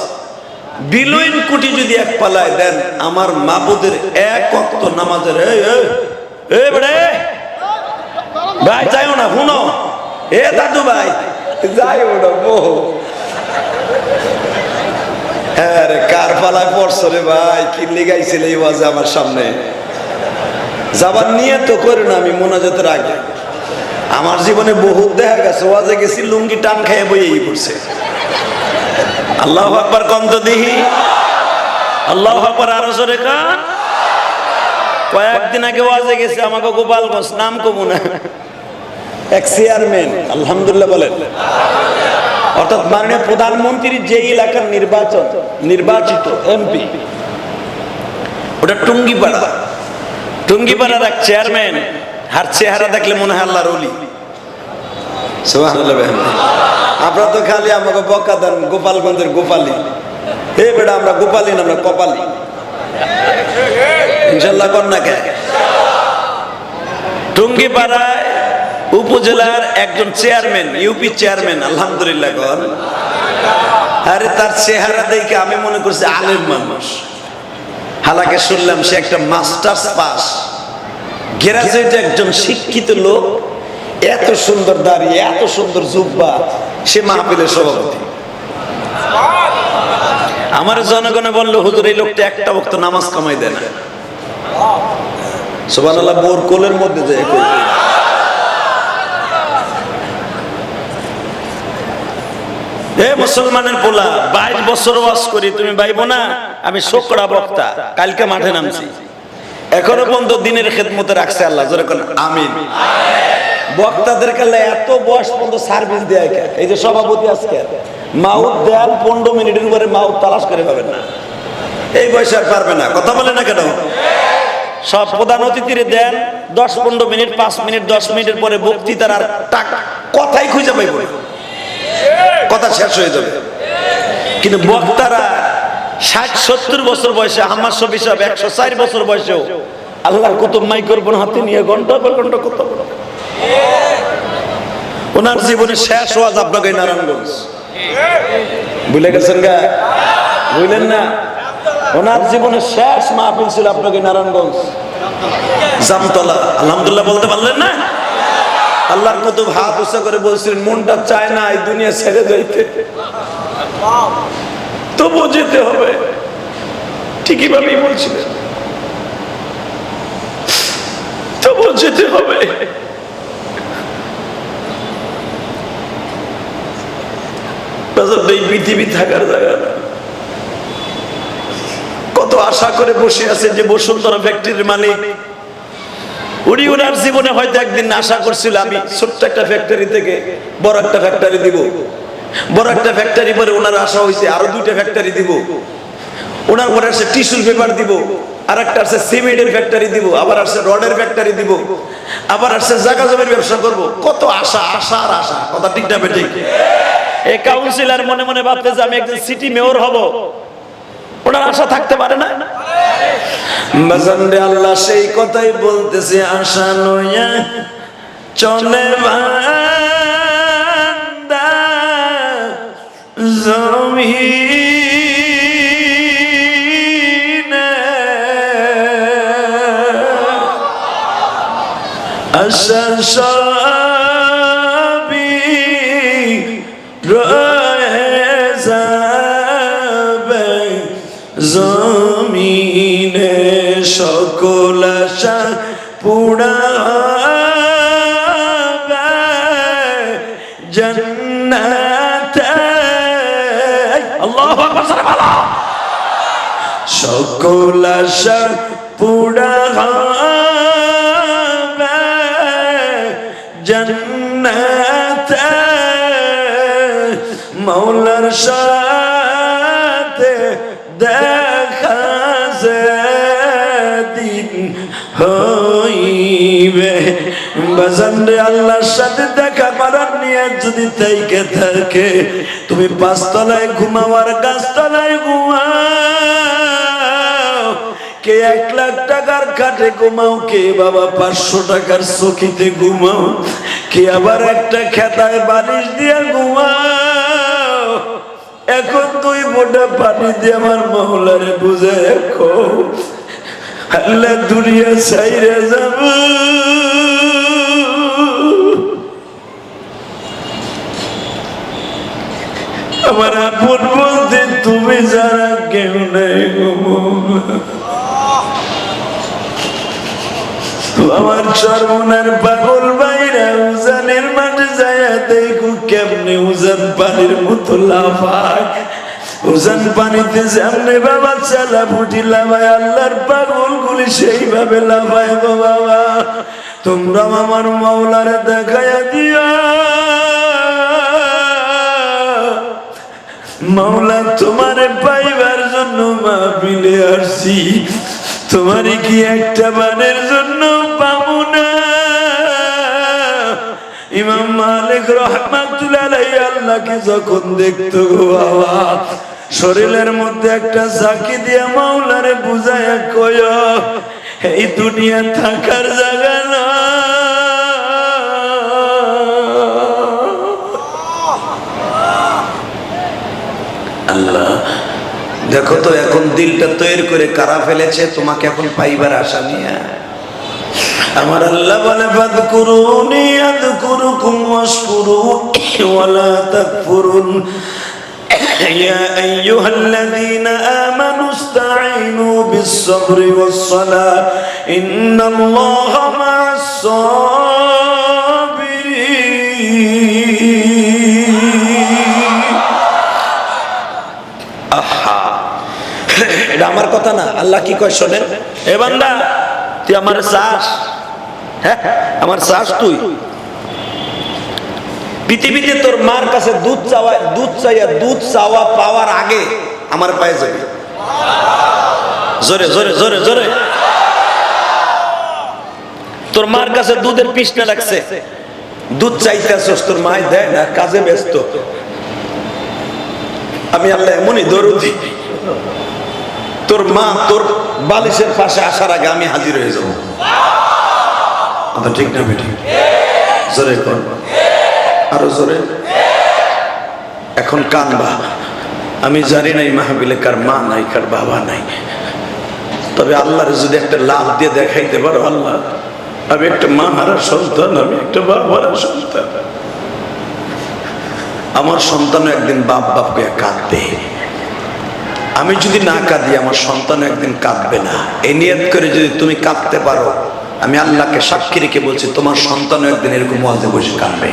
বিলিয়ন কোটি যদি এক পালায় দেন, আমার মাবুদের এক ওয়াক্ত নামাজের ভাই যাইও না, শুনো এ দাদু ভাই যাইও না, আরে কার পালায় পড়ছো রে ভাই? কি লিগাইছিল এই ওয়াজে আমার সামনে? যাবার নিয়ে তো করি না আমি মোনাজাতের আগে। আমার জীবনে বহুত দেখা গেছে, ওয়াজে গেছি লুঙ্গি টান খাইয়ে বইয়েই পড়ছে। আল্লাহু আকবার কন্ত দিহি, আল্লাহু আকবার আরো জোরে কান। কয়েকদিন আগে ওয়াজে গেছে আমাকে গোপালগঞ্জ, নাম কমু না, এক চেয়ারম্যান, আলহামদুলিল্লাহ বলেন, অর্থাৎ মাননীয় প্রধানমন্ত্রী যে এলাকার নির্বাচিত এমপি, ওটা টুঙ্গিপাড়া। টুঙ্গিপাড়ার এক চেয়ারম্যান, হার চেহারা দেখলে মনে হয় আল্লাহর ওলি। সুবহানাল্লাহ। আপনারা তো খালি আমাকে বকা দেন গোপালগঞ্জের গোপালী, হে বেটা আমরা গোপালী না, আমরা কপালী। ইনশাল্লাহ কর না কে? টুঙ্গিপাড়ায় উপজেলার একজন চেয়ারম্যান, ইউপি চেয়ারম্যান, আলহামদুলিল্লাহ কর। আরে তার চেহারা দেখে আমি মনে করছি আলেম মানুষ, হালাকে শুনলাম সে একটা মাস্টার্স পাস গ্রাজুয়েট একজন শিক্ষিত লোক। এত সুন্দর দাড়ি, এত সুন্দর জুব্বা, সে মাহফিলের সভাপতি। আমার জনগণে বললো হুজুর এই লোকটা একটা ওয়াক্ত নামাজ কামাই দেয় না। সুবহানাল্লাহ, বোর কোলের মধ্যে যায়। হে মুসলমানের পোলা, 22 বছর ওয়াজ করি, তুমি ভাইবো না আমি শোকড়া বক্তা। কালকে মাঠে নামছি, এখনো পর্যন্ত দিনের খেদমতে রাখছে আল্লাহ। জোরে কোন আমিন। বক্তাদের কালে এত বয়স পর্যন্ত সার্ভিস দেয়। এই যে সভাপতি আজকে মাউথ দেন 15 মিনিটের উপরে মাউথ তালাশ করে পাবেন না, এই বয়সে আর পারবে না। কথা বলে না কেন? সব প্রধান অতিথিরে দেন 10-15 মিনিট, 5 মিনিট, 10 মিনিটের পরে বক্তৃতার আর কথাই খুঁজে পাইব, কথা শেষ হয়ে যাবে। কিন্তু বক্তারা 60-70 বছর বয়সে, আমার সব হিসাব 104 বছর বয়সেও আল্লাহর কুতুব মাইক্রোফোন হাতে নিয়ে ঘন্টা পর ঘন্টা কথা বলে। ওনার জীবনে শেষ ওয়াজ আপনাকে নারায়ণগঞ্জ, ভুলে গেছেন গা? বুঝলেন না? ওনার জীবনের শেষ মাহফিল ছিল আপনাকে নারায়ণগঞ্জ জামতলা। আলহামদুলিল্লাহ বলতে পারলেন না? আল্লাহর কুতুব হাত উঁচা করে বলছিলেন মনটা চায় না এই দুনিয়া ছেড়ে যাইতে, তবু যেতে হবে। ঠিকই ভাবেই বলছিলেন, তবু যেতে হবে। এই পৃথিবী থাকার জায়গা না। কত আশা করে বসে আছে যে বসুন্ধরা ফ্যাক্টরির মালিক, উনি ওনার জীবনে হয়তো একদিন আশা করছিল আমি ছোট্ট একটা ফ্যাক্টরি থেকে বড় একটা ফ্যাক্টরি দিব। বড় একটা ফ্যাক্টরি পরে ওনার আশা হয়েছে আরো 2টা ফ্যাক্টরি দিব। ওনার পরে আসছে টিস্যুর পেপার দিব, আর একটা আসছে সিমেন্টের ফ্যাক্টরি দিব, আবার আসছে রডের ফ্যাক্টরি দিব, আবার আসছে জায়গা জমির ব্যবসা করব। কত আশা, আশা আর আশা। কথা ঠিক না বেঠিক? এই কাউন্সিলর মনে মনে ভাবতে যে আমি একজন সিটি মেয়র হব, ওনার আশা থাকতে পারে না? বাজানরে আল্লাহ সেই কথাই বলতেছে, আশা লইয়া চলে বান্দা জমিনে, আশা সবই রয়ে যাবে জমিনে, সকল আশা পুরা হবে জান্নাতে। আল্লাহু আকবার, সারা বলো। সকল আশা পুরা হবে জান্নাতে, মাওলার সাথে দেখা যেদিন হইবে। বাজানরে আল্লাহর সাথে দেখা করার নিয়ত যদি থেকে থাকে, তুমি 5 তলায় ঘুমাও আর গাছতলায় ঘুমাও, কে 1 লাখ টাকার খাটে ঘুমাও, কে বাবা 500 টাকার চকিতে ঘুমাও, কে আবার একটা খেতায় বালিশ দিয়ে ঘুমাও। এখন 2 ফোঁটা পানি দিয়ে আমার মাওলারে বুঝে রাখো, আল্লাহ দুনিয়া ছাইরে যাব। আমার আপন বলতে তুমি যারা কেউ নাই গো। আমার চরমনার পাগল ভাইরা উজানের মাঠে যায় দেখো কেমনে উজান পানির মতো লাফায়। উজান পানিতে সামনে বাবা চালা ফুটি লাফায়, আল্লাহর পাগল গুলি সেইভাবে লাফায় গো বাবা। তোমরা আমার মাওলারে দেখাইয়া দিয়া, মাওলা তোমারে পাইবার জন্য মাহফিলে আসছি, তোমারে কি একটা বানের জন্য পাবো না? ইমাম মালিক রাহমাতুল্লাহ আলাইহি আল্লাহকে যখন দেখতো গো বাবা, শরীরের মধ্যে একটা ঝাঁকি দিয়ে মাওলারে বুঝায় কয় এই দুনিয়া থাকার জায়গা না। আল্লাহ দেখো তো এখন দিলটা তৈরি করে কারা ফেলেছে তোমাকে এখন পাইবার আশা নিয়ে। আমার আল্লাহ বলে ফাযকুরুনি আযকুরুকুম ওয়াশকুরুনি ওয়ালা তাকফুরুন ইয়া আইয়ুহাল্লাযীনা আমানু ইসতাঈনু বিস-সাবরি ওয়াস-সালাহ ইন্নাল্লাহা মা'আস-সাবিরিন। আহা, এটা আমার কথা না, আল্লাহ কি কয় শোনেন। এ বান্দা তুই আমার চাস, হ্যাঁ আমার চাস, তুই পৃথিবীতে তোর মার কাছে দুধ চাওয়া পাওয়ার আগে আমার পায়ে যাবে। জোরে জোরে জোরে জোরে। তোর মার কাছে দুধের তৃষ্ণা লাগছে, দুধ চাইতেছস, তোর মায় দেয় না, কাজে ব্যস্ত। আমি আল্লাহ এমনই দরদি, তোর মা তোর বালিশের পাশে আসার আগে আমি হাজির হয়ে যাবো। ঠিক না বেটি? জোরে কর, আরো জোরে। এখন কানবা, আমি জানি না এই মাহফিলে কার মা নাই, কার বাবা নাই, তবে আল্লাহর যদি একটা লাভ দিয়ে দেখাইতে পারো, আল্লাহ আমি একটা মা হারা সন্তান, আমি একটা বাবা হারা সন্তান, আমার সন্তান একদিন বাপ বাপ কে কাঁদবে, আমি যদি না কাঁদি আমার সন্তান একদিন কাঁদবে না। এই নিয়ত করে যদি তুমি কাঁদতে পারো, আমি আল্লাহকে সাক্ষী রেখে বলছি তোমার সন্তান একদিন এরকম ওয়াজে বসে কাঁদবে।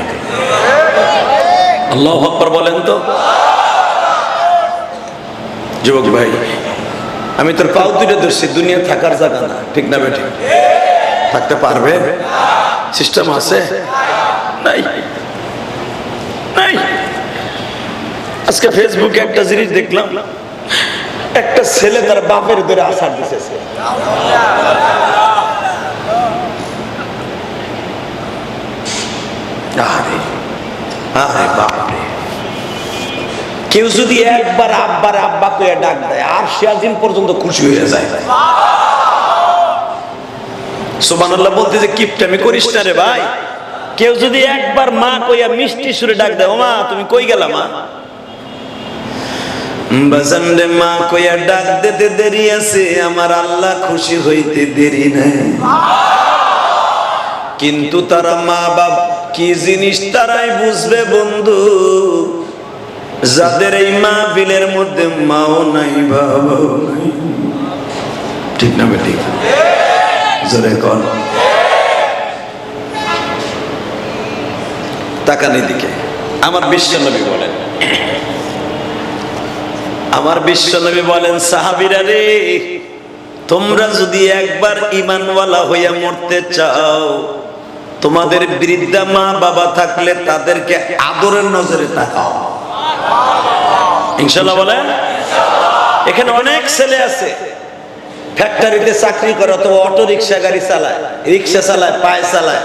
আল্লাহু আকবার বলেন তো। যুবক ভাই, আমি তোর পাও তুলে ধরছি, দুনিয়া থাকার জায়গা না, ঠিক না বেটি? থাকতে পারবে? সিস্টেম আছে? নাই নাই। আজকে ফেসবুকে একটা জিনিস দেখলাম, একটা ছেলে তার বাপের ধরে আছাড় দিতেছে। কেউ যদি একবার আব্বার আব্বা কইয়া ডাক দেয়, আর সে আজিম পর্যন্ত খুশি হয়ে যায়। সুবহানাল্লাহ বলতে যে কিপটামি করিস না রে ভাই। কেউ যদি একবার মা কইয়া মিষ্টি সুরে ডাক দেয়, ও মা তুমি কই গেলা মা, বাজানরে মা কইয়া ডাক দিতে দেরি আছে, আমার আল্লাহ খুশি হইতে দেরি নাই। কিন্তু তারা মা বাপ কি জিনিস তারাই বুঝবে বন্ধু, যাদের এই মাহফিলের মধ্যে মাও নাই বাবাও নাই। ঠিক না বেটি? জোরে কর। তাকানি দিকে আমার বিশ্বনবী বলেন, আমার বিশ্বনবী বলেন, সাহাবীরা রে, তোমরা যদি একবার ঈমানওয়ালা হইয়া মরতে চাও, তোমাদের বৃদ্ধা মা বাবা থাকলে তাদেরকে আদরের নজরে তাকাও। ইনশাআল্লাহ বলেন। এখানে অনেক ছেলে আছে ফ্যাক্টরিতে চাকরি করে, অথবা অটো রিক্সা গাড়ি চালায়, রিক্সা চালায়, পায়ে চালায়,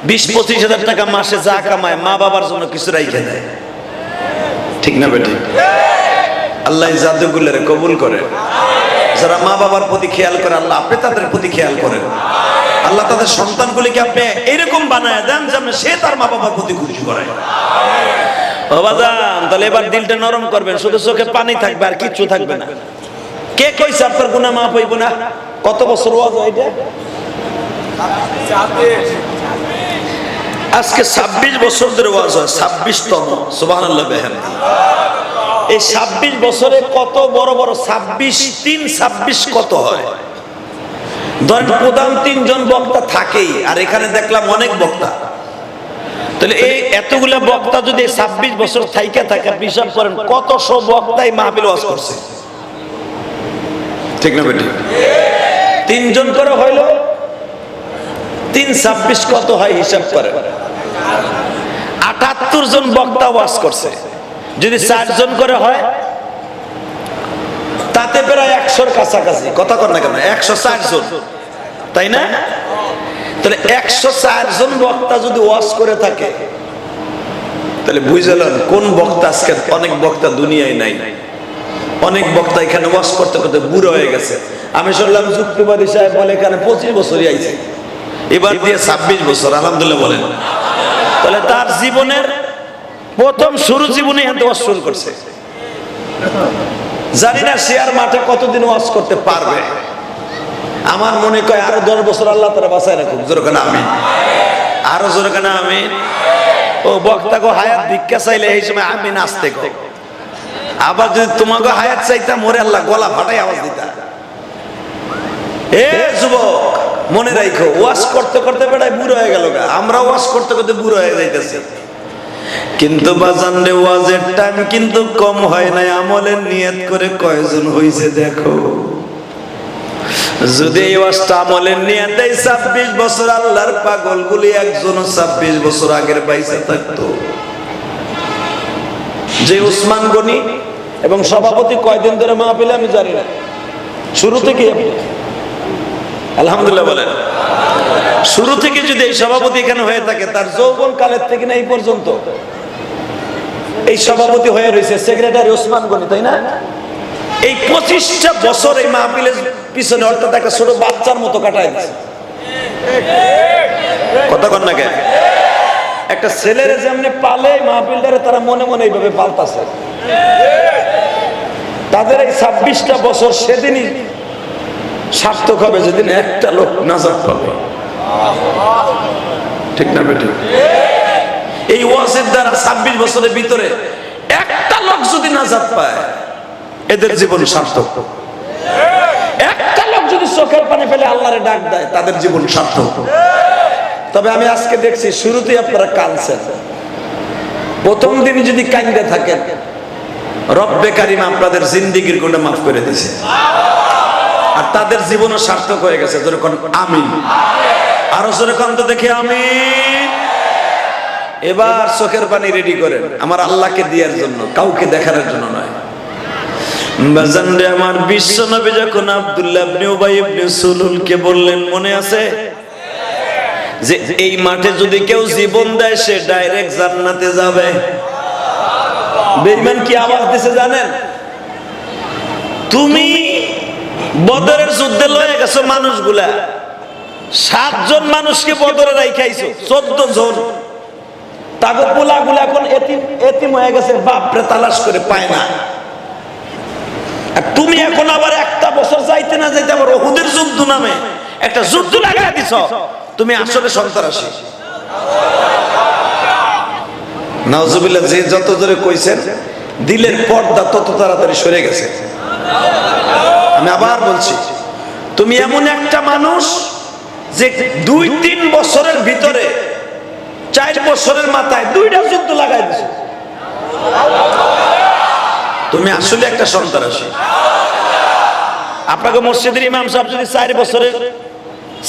20-25 হাজার টাকা মাসে যা কামায়, মা বাবার জন্য কিছু রাইখে দেয়। ঠিক না বেটি? আল্লাহ জাদুগুলোরে কবুল করে। যারা মা বাবার প্রতি খেয়াল করে, আল্লাহ আপনি তাদের প্রতি খেয়াল করেন। আল্লাহ তাদের সন্তানগুলিকে আপনি এরকম বানায় দেন যেন সে তার মা বাবার প্রতি খুশি করে। ও বাজান, তাহলে এবার দিলটা নরম করবেন, শুধু চোখে পানি থাকবে আর কিচ্ছু থাকবে না। কে কইছে আপনার গুনাহ মাফ হইব না? কত বছর ওয়াজ এটা? আজকে 26 বছর ধরে ওয়াজ হয়, 26তম। সুবহানাল্লাহ বিহামদি। এই 26 বছরে কত বড় বড় 26 কত হয়? ধরেন প্রধান 3 জন বক্তা থাকেই, আর এখানে দেখলাম অনেক বক্তা। তাহলে এই এতগুলা বক্তা যদি 26 বছর থাইকা থাকে, হিসাব করেন কত শো বক্তাই মাহফিল ওয়াজ করছে। ঠিক না বেটি? 3 জন করে হইল 3-26 কত হয় হিসাব করে? 78 জন বক্তা ওয়াজ করছে। যদি 4 জন করে হয় তাতে প্রায় 100-র কাছাকাছি। কথা কর না কেন? 104 জন, তাই না? তাহলে 104 জন বক্তা যদি ওয়াজ করে থাকে, তাহলে বুঝলেন কোন বক্তা আজকে অনেক বক্তা দুনিয়ায় নাই। অনেক বক্তা এখানে ওয়াজ করতে করতে বুড়ো হয়ে গেছে। আমি শুনলাম যুক্তিবাদী সাহেব বলে এখানে 25 বছরই আইছে, এবার দিয়ে 26 বছর, আলহামদুলিল্লাহ বলেন। তাহলে তার জীবনের প্রথম জীবনে ওয়াজ শুরু করছে। জানি না সে আর মাঠে কতদিন ওয়াজ করতে পারবে। আমার মনে কয় আরো 10 বছর আল্লাহ তারা বাঁচায় রাখুক। জোরে কেন আমিন, আরো জোরে কেন আমিন। ও বক্তাকে হায়াত ভিক্ষা চাইলে এই সময় আমিন আসতে কো, আবার যদি তোমাকে হায়াত চাইতাম ওরে আল্লাহ গলা ফাটাই আওয়াজ দিতা। এ যুবক মনে রাখো, ওয়াজ করতে করতে বেড়ায় বুড়ো হয়ে গেল। আমরা ওয়াজ করতে করতে বুড়ো হয়ে যাইতেছি, কিন্তু বাজান রে ওয়াজের টাইম কিন্তু কম হয় নাই। আমলের নিয়ত করে কয়জন হইছে দেখো। যদি এই ওয়াজটা আমলের নিয়তে 26 বছর আল্লাহর পাগলগুলি একজন 26 বছর আগের বাইসা থাকতো। যে উসমান গনি এবং সভাপতি কয়দিন ধরে মাহফিলে আমি জানি না, শুরু থেকে আলহামদুলিল্লাহ বলেন, শুরু থেকে যদি এই সভাপতি এখানে হয়ে থাকে, তার যৌবন কালের থেকে না এই পর্যন্ত এই সভাপতি হয়ে রয়েছে সেক্রেটারি ওসমান গনি, তাই না? এই 25টা বছর এই মাহফিলের পিছনে, অর্থাৎ একটা ছোট বাচ্চার মতো কাটায় দিচ্ছে। কথা কন না কেন? একটা ছেলের যেমনি পালে মাহফিলটারে তারা মনে মনে এইভাবে পাল্টাছে। তাদের এই 26টা বছর সেদিনই সার্থক হবে যেদিন একটা লোক নাজাত পাবে। ঠিক না বেটি? এই ওয়াজের দ্বারা 26 বছরের ভিতরে একটা লোক যদি নাজাত পায়, এদের জীবন সার্থক। একটা লোক যদি চোখের পানি ফেলে আল্লাহরে ডাক দেয়, তাদের জীবন সার্থক। তবে আমি আজকে দেখছি শুরুতেই আপনারা কাঁদছেন। প্রথম দিন যদি কাঁদতে থাকেন, রব্বে কারিম আপনাদের জিন্দেগির গুনাহ মাফ করে দিয়েছে, আর তাদের জীবনও সার্থক হয়ে গেছে। যেরকম আমিন, আরো যেরকম তো দেখে আমিন। এবার চোখের পানি রেডি করেন আমার আল্লাহকে দেওয়ার জন্য, কাউকে দেখানোর জন্য নয়। বাজান রে আমার বিশ্ব নবী যখন আব্দুল্লাহ ইবনে উবাই ইবনে সুলুলকে বললেন, মনে আছে যে এই মাঠে যদি কেউ জীবন দেয় সে ডাইরেক্ট জান্নাতে যাবে। বেঈমান কি আওয়াজ দিছে জানেন? তুমি বদরের যুদ্ধে লয়ে গেছো মানুষগুলা, 7 জন মানুষকে বদরে রাইখাইছো, 14 জন। তাগো পোলাগুলা এখন এতিম হয়ে গেছে, বাপরে তালাশ করে পায় না। আর তুমি এখন আবার একটা বছর যাইতে না যাইতে আবার উহুদের যুদ্ধ নামে একটা যুদ্ধ লাগাই দিছো। তুমি আসলে সন্ত্রাসী। নাউজুবিল্লাহ, যে যত জোরে কইছেন দিলের পর্দা তত তাড়াতাড়ি সরে গেছে। আমি আবার বলছি, তুমি এমন একটা মানুষ যে 2-3 বছরের ভিতরে 4 বছরের মাথায় 2টা যুদ্ধ লাগাই দিছো। তুমি আসলে একটা সন্ত্রাসী। আপনাকে মসজিদের ইমাম সাহেব যদি 4 বছরের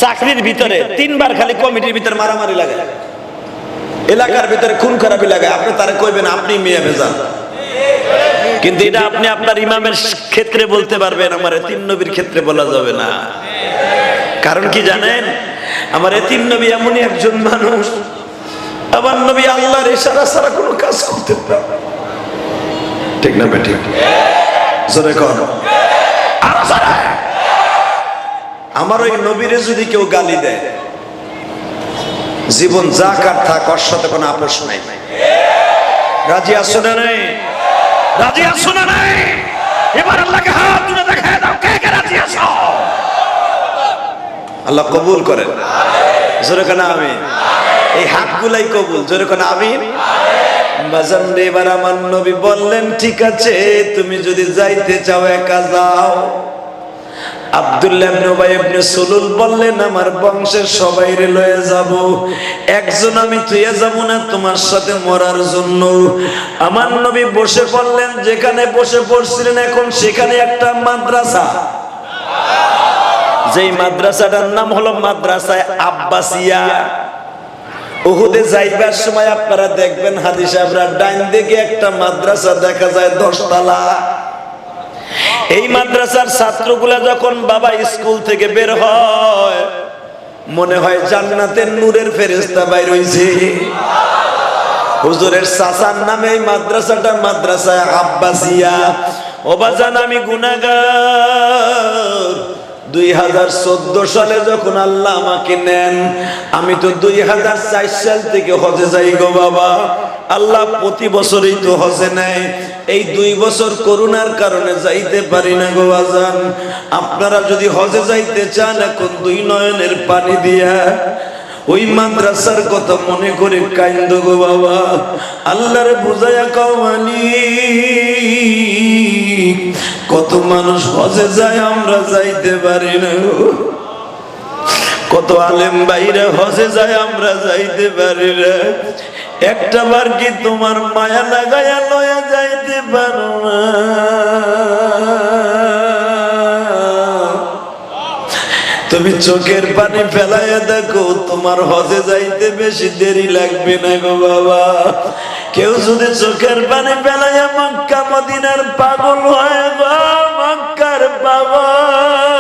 চাকরির ভিতরে 3 বার খালি কমিটির ভিতরে মারামারি লাগায়, এলাকার ভিতরে খুন খারাপি লাগায়, আপনি তারে কইবেন আপনি মিয়া ভেজাল। কিন্তু এটা আপনি আপনার ইমামের ক্ষেত্রে বলতে পারবেন, আমার এতিম নবীর ক্ষেত্রে বলা যাবে না। কারণ কি জানেন? আমার এতিম নবী এমনই একজন মানুষ, আমার নবী আল্লাহর ইশারা ছাড়া কোনো কাজ করতে পারে না। ঠিক না বেটি? জোরে কর। আমার ওই নবীরে যদি কেউ গালি দেয়, জীবন যা কার থাক, ওর সাথে কোনো আপোষ নাই। রাজি আছো না নাই? রাজি আছো না নাই? এবার আল্লাহকে হাত তুলে দেখায় দাও, কে কে রাজি আছো? আল্লাহ কবুল করেন। জোরে কেন আমিন? এই হাতগুলাই কবুল। জোরে কেন আমিন? বাজান রে, এবার আমার নবী বললেন, ঠিক আছে তুমি যদি যাইতে চাও একা যাও। আব্দুল্লাহ ইবনে উবাই ইবনে সুলুল বললেন, আমার বংশের সবাইরে লয়ে যাব, একজন আমি তুইয়া যাব না তোমার সাথে মরার জন্য। আমার নবী বসে পড়লেন, যেখানে বসে পড়ছিলেন এখন সেখানে একটা মাদ্রাসা, যেই মাদ্রাসাটার নাম হলো মাদ্রাসায়ে আব্বাসিয়া। উহুদে যাইবার সময় আপনারা দেখবেন হাজী সাহেবরা ডাইন দিকে একটা মাদ্রাসা দেখা যায় 10 তলা। এই মাদ্রাসার ছাত্রগুলা যখন বাবা স্কুল থেকে বের হয়, মনে হয় জান্নাতের নূরের ফেরেশতা বাইর হইছে। হুজুরের চাচার নামে এই মাদ্রাসাটা মাদ্রাসায়ে আব্বাসিয়া। ও বাজান আমি গুনাহগার। 2014 সালে যখন আল্লাহ আমাকে নেন, আমি তো 2004 সাল থেকে হজে যাই গো বাবা। আল্লাহ প্রতি বছরই তো হজে নেয়, এই 2 বছর করোনার কারণে যাইতে পারি না গো বাজান। আপনারা যদি হজে যাইতে চান, এখন 2 নয়নের পানি দিয়া ওই মাদ্রাসার কথা মনে করে কাইন্দ গো বাবা। আল্লাহর বুঝায়া কও মালিক, কত মানুষ হজে যায়, আমরা যাইতে পারি না। কত আলেম ভাইরা হজে যায়, আমরা যাইতে পারি না। একটা বার কি তোমার মায়া লাগায়া লয়া যাইতে পারো না? তুমি চোখের পানি ফেলাইয়া দেখো, তোমার হজে যাইতে বেশি দেরি লাগবে না গো বাবা। কেউ যদি চোখের পানি ফেলাইয়া মক্কা মদিনার পাগল হয় গো, মক্কার পাগল।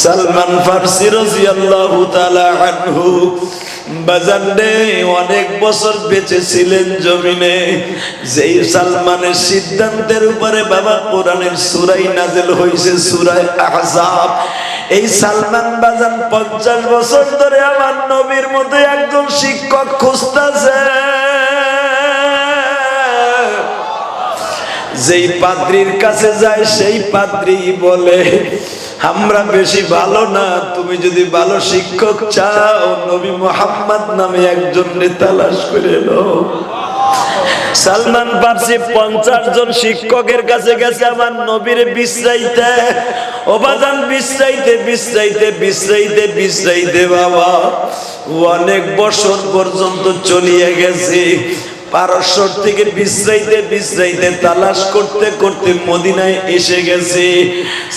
সালমান ফারসি রাদিয়াল্লাহু তাআলা আনহু বাজান রে অনেক বছর বেঁচে ছিলেন জমিনে। যেই সালমানের সিদ্ধান্তের উপরে বাবা কোরআনের সূরা নাযিল হইছে, সূরা আহজাব। এই সালমান বাজান 50 বছর ধরে আমার নবীর মতো একজন শিক্ষক খুঁজতেছে। যেই পাদ্রীর কাছে যায়, সেই পাদ্রী বলে আমরা বেশি ভালো না, তুমি যদি ভালো শিক্ষক চাও, নবী মুহাম্মদ নামে একজনকে তালাশ করে নাও। সালমান ফারসি 50 জন শিক্ষকের কাছে গেছে আমার নবীর বিশ্রাইতে। ও বাজান বিশ্রাইতে বিশ্রাইতে বিশ্রাইতে বিশ্রাইতে বাবা অনেক বছর পর্যন্ত চলিয়ে গেছে। পারস্য থেকে বিশ্রাইতে বিশ্রাইতে তালাশ করতে করতে মদিনায় এসে গেছে।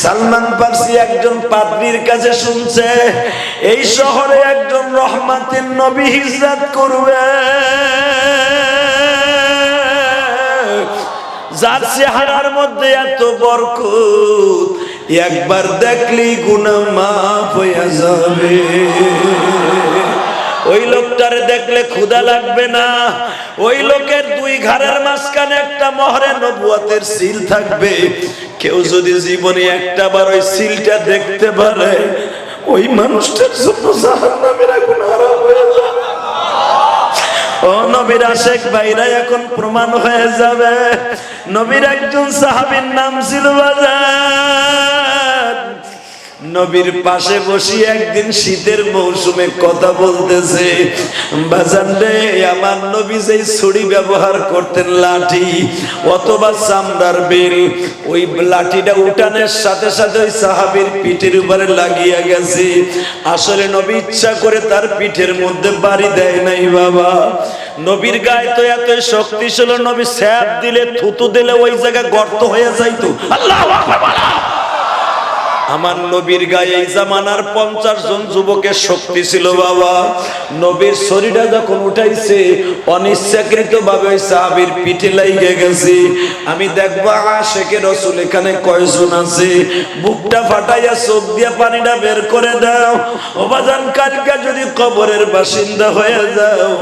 সালমান ফারসি একজন পাদ্রীর কাছে শুনছে এই শহরে একজন রহমাতের নবী হিজরত করবে, যার চেহারার মধ্যে এত বরকত, একবার দেখলেই গুনাহ মাফ হয়ে যাবে। ওই লোকটারে দেখলে ক্ষুধা লাগবে না, ওই লোকের 2 ঘাড়ের মাঝখানে একটা মোহরে নবুয়তের সিল থাকবে। কেউ যদি জীবনে একটা বার ওই সিলটা দেখতে পারে, ওই মানুষটার জন্য জাহান্নামের আগুন হারাম হয়ে যাবে। ও নবীর আশেক ভাইরা, এখন প্রমাণ হয়ে যাবে। নবীর একজন সাহাবীর নাম ছিল বাজার। নবীর পাশে বসে একদিন শীতের মৌসুমে কথা বলতেছে। বাজান রে, আমার নবী যেই ছুরি ব্যবহার করতেন, লাঠি অথবা চামড়ার বেল, ওই লাঠিটা উঠানের সাথে সাথে ওই সাহাবীর পিঠের উপরে লাগিয়ে গেছে। আসলে নবী ইচ্ছা করে তার পিঠের মধ্যে বাড়ি দেয় নাই বাবা। নবীর গায়ে তো এত শক্তি ছিল, নবী স্যাপ দিলে, থুতু দিলে ওই জায়গায় গর্ত হয়ে যাইতো। আল্লাহু আকবার। আমার নবীর গায়ে এই জামানার 50 জন যুবকের শক্তি ছিল বাবা। নবীর শরীরটা যখন উঠাইছে, অনিচ্ছাকৃত ভাবে ওই সাহাবীর পিঠে লাগিয়ে গেছে। আমি দেখবো আশেকে রাসূল এখানে কয়জন আছে, বুকটা ফাটাইয়া চোখ দিয়া পানিটা বের করে দাও। ও বাজান, কালকে যদি কবরের বাসিন্দা হয়ে যাও,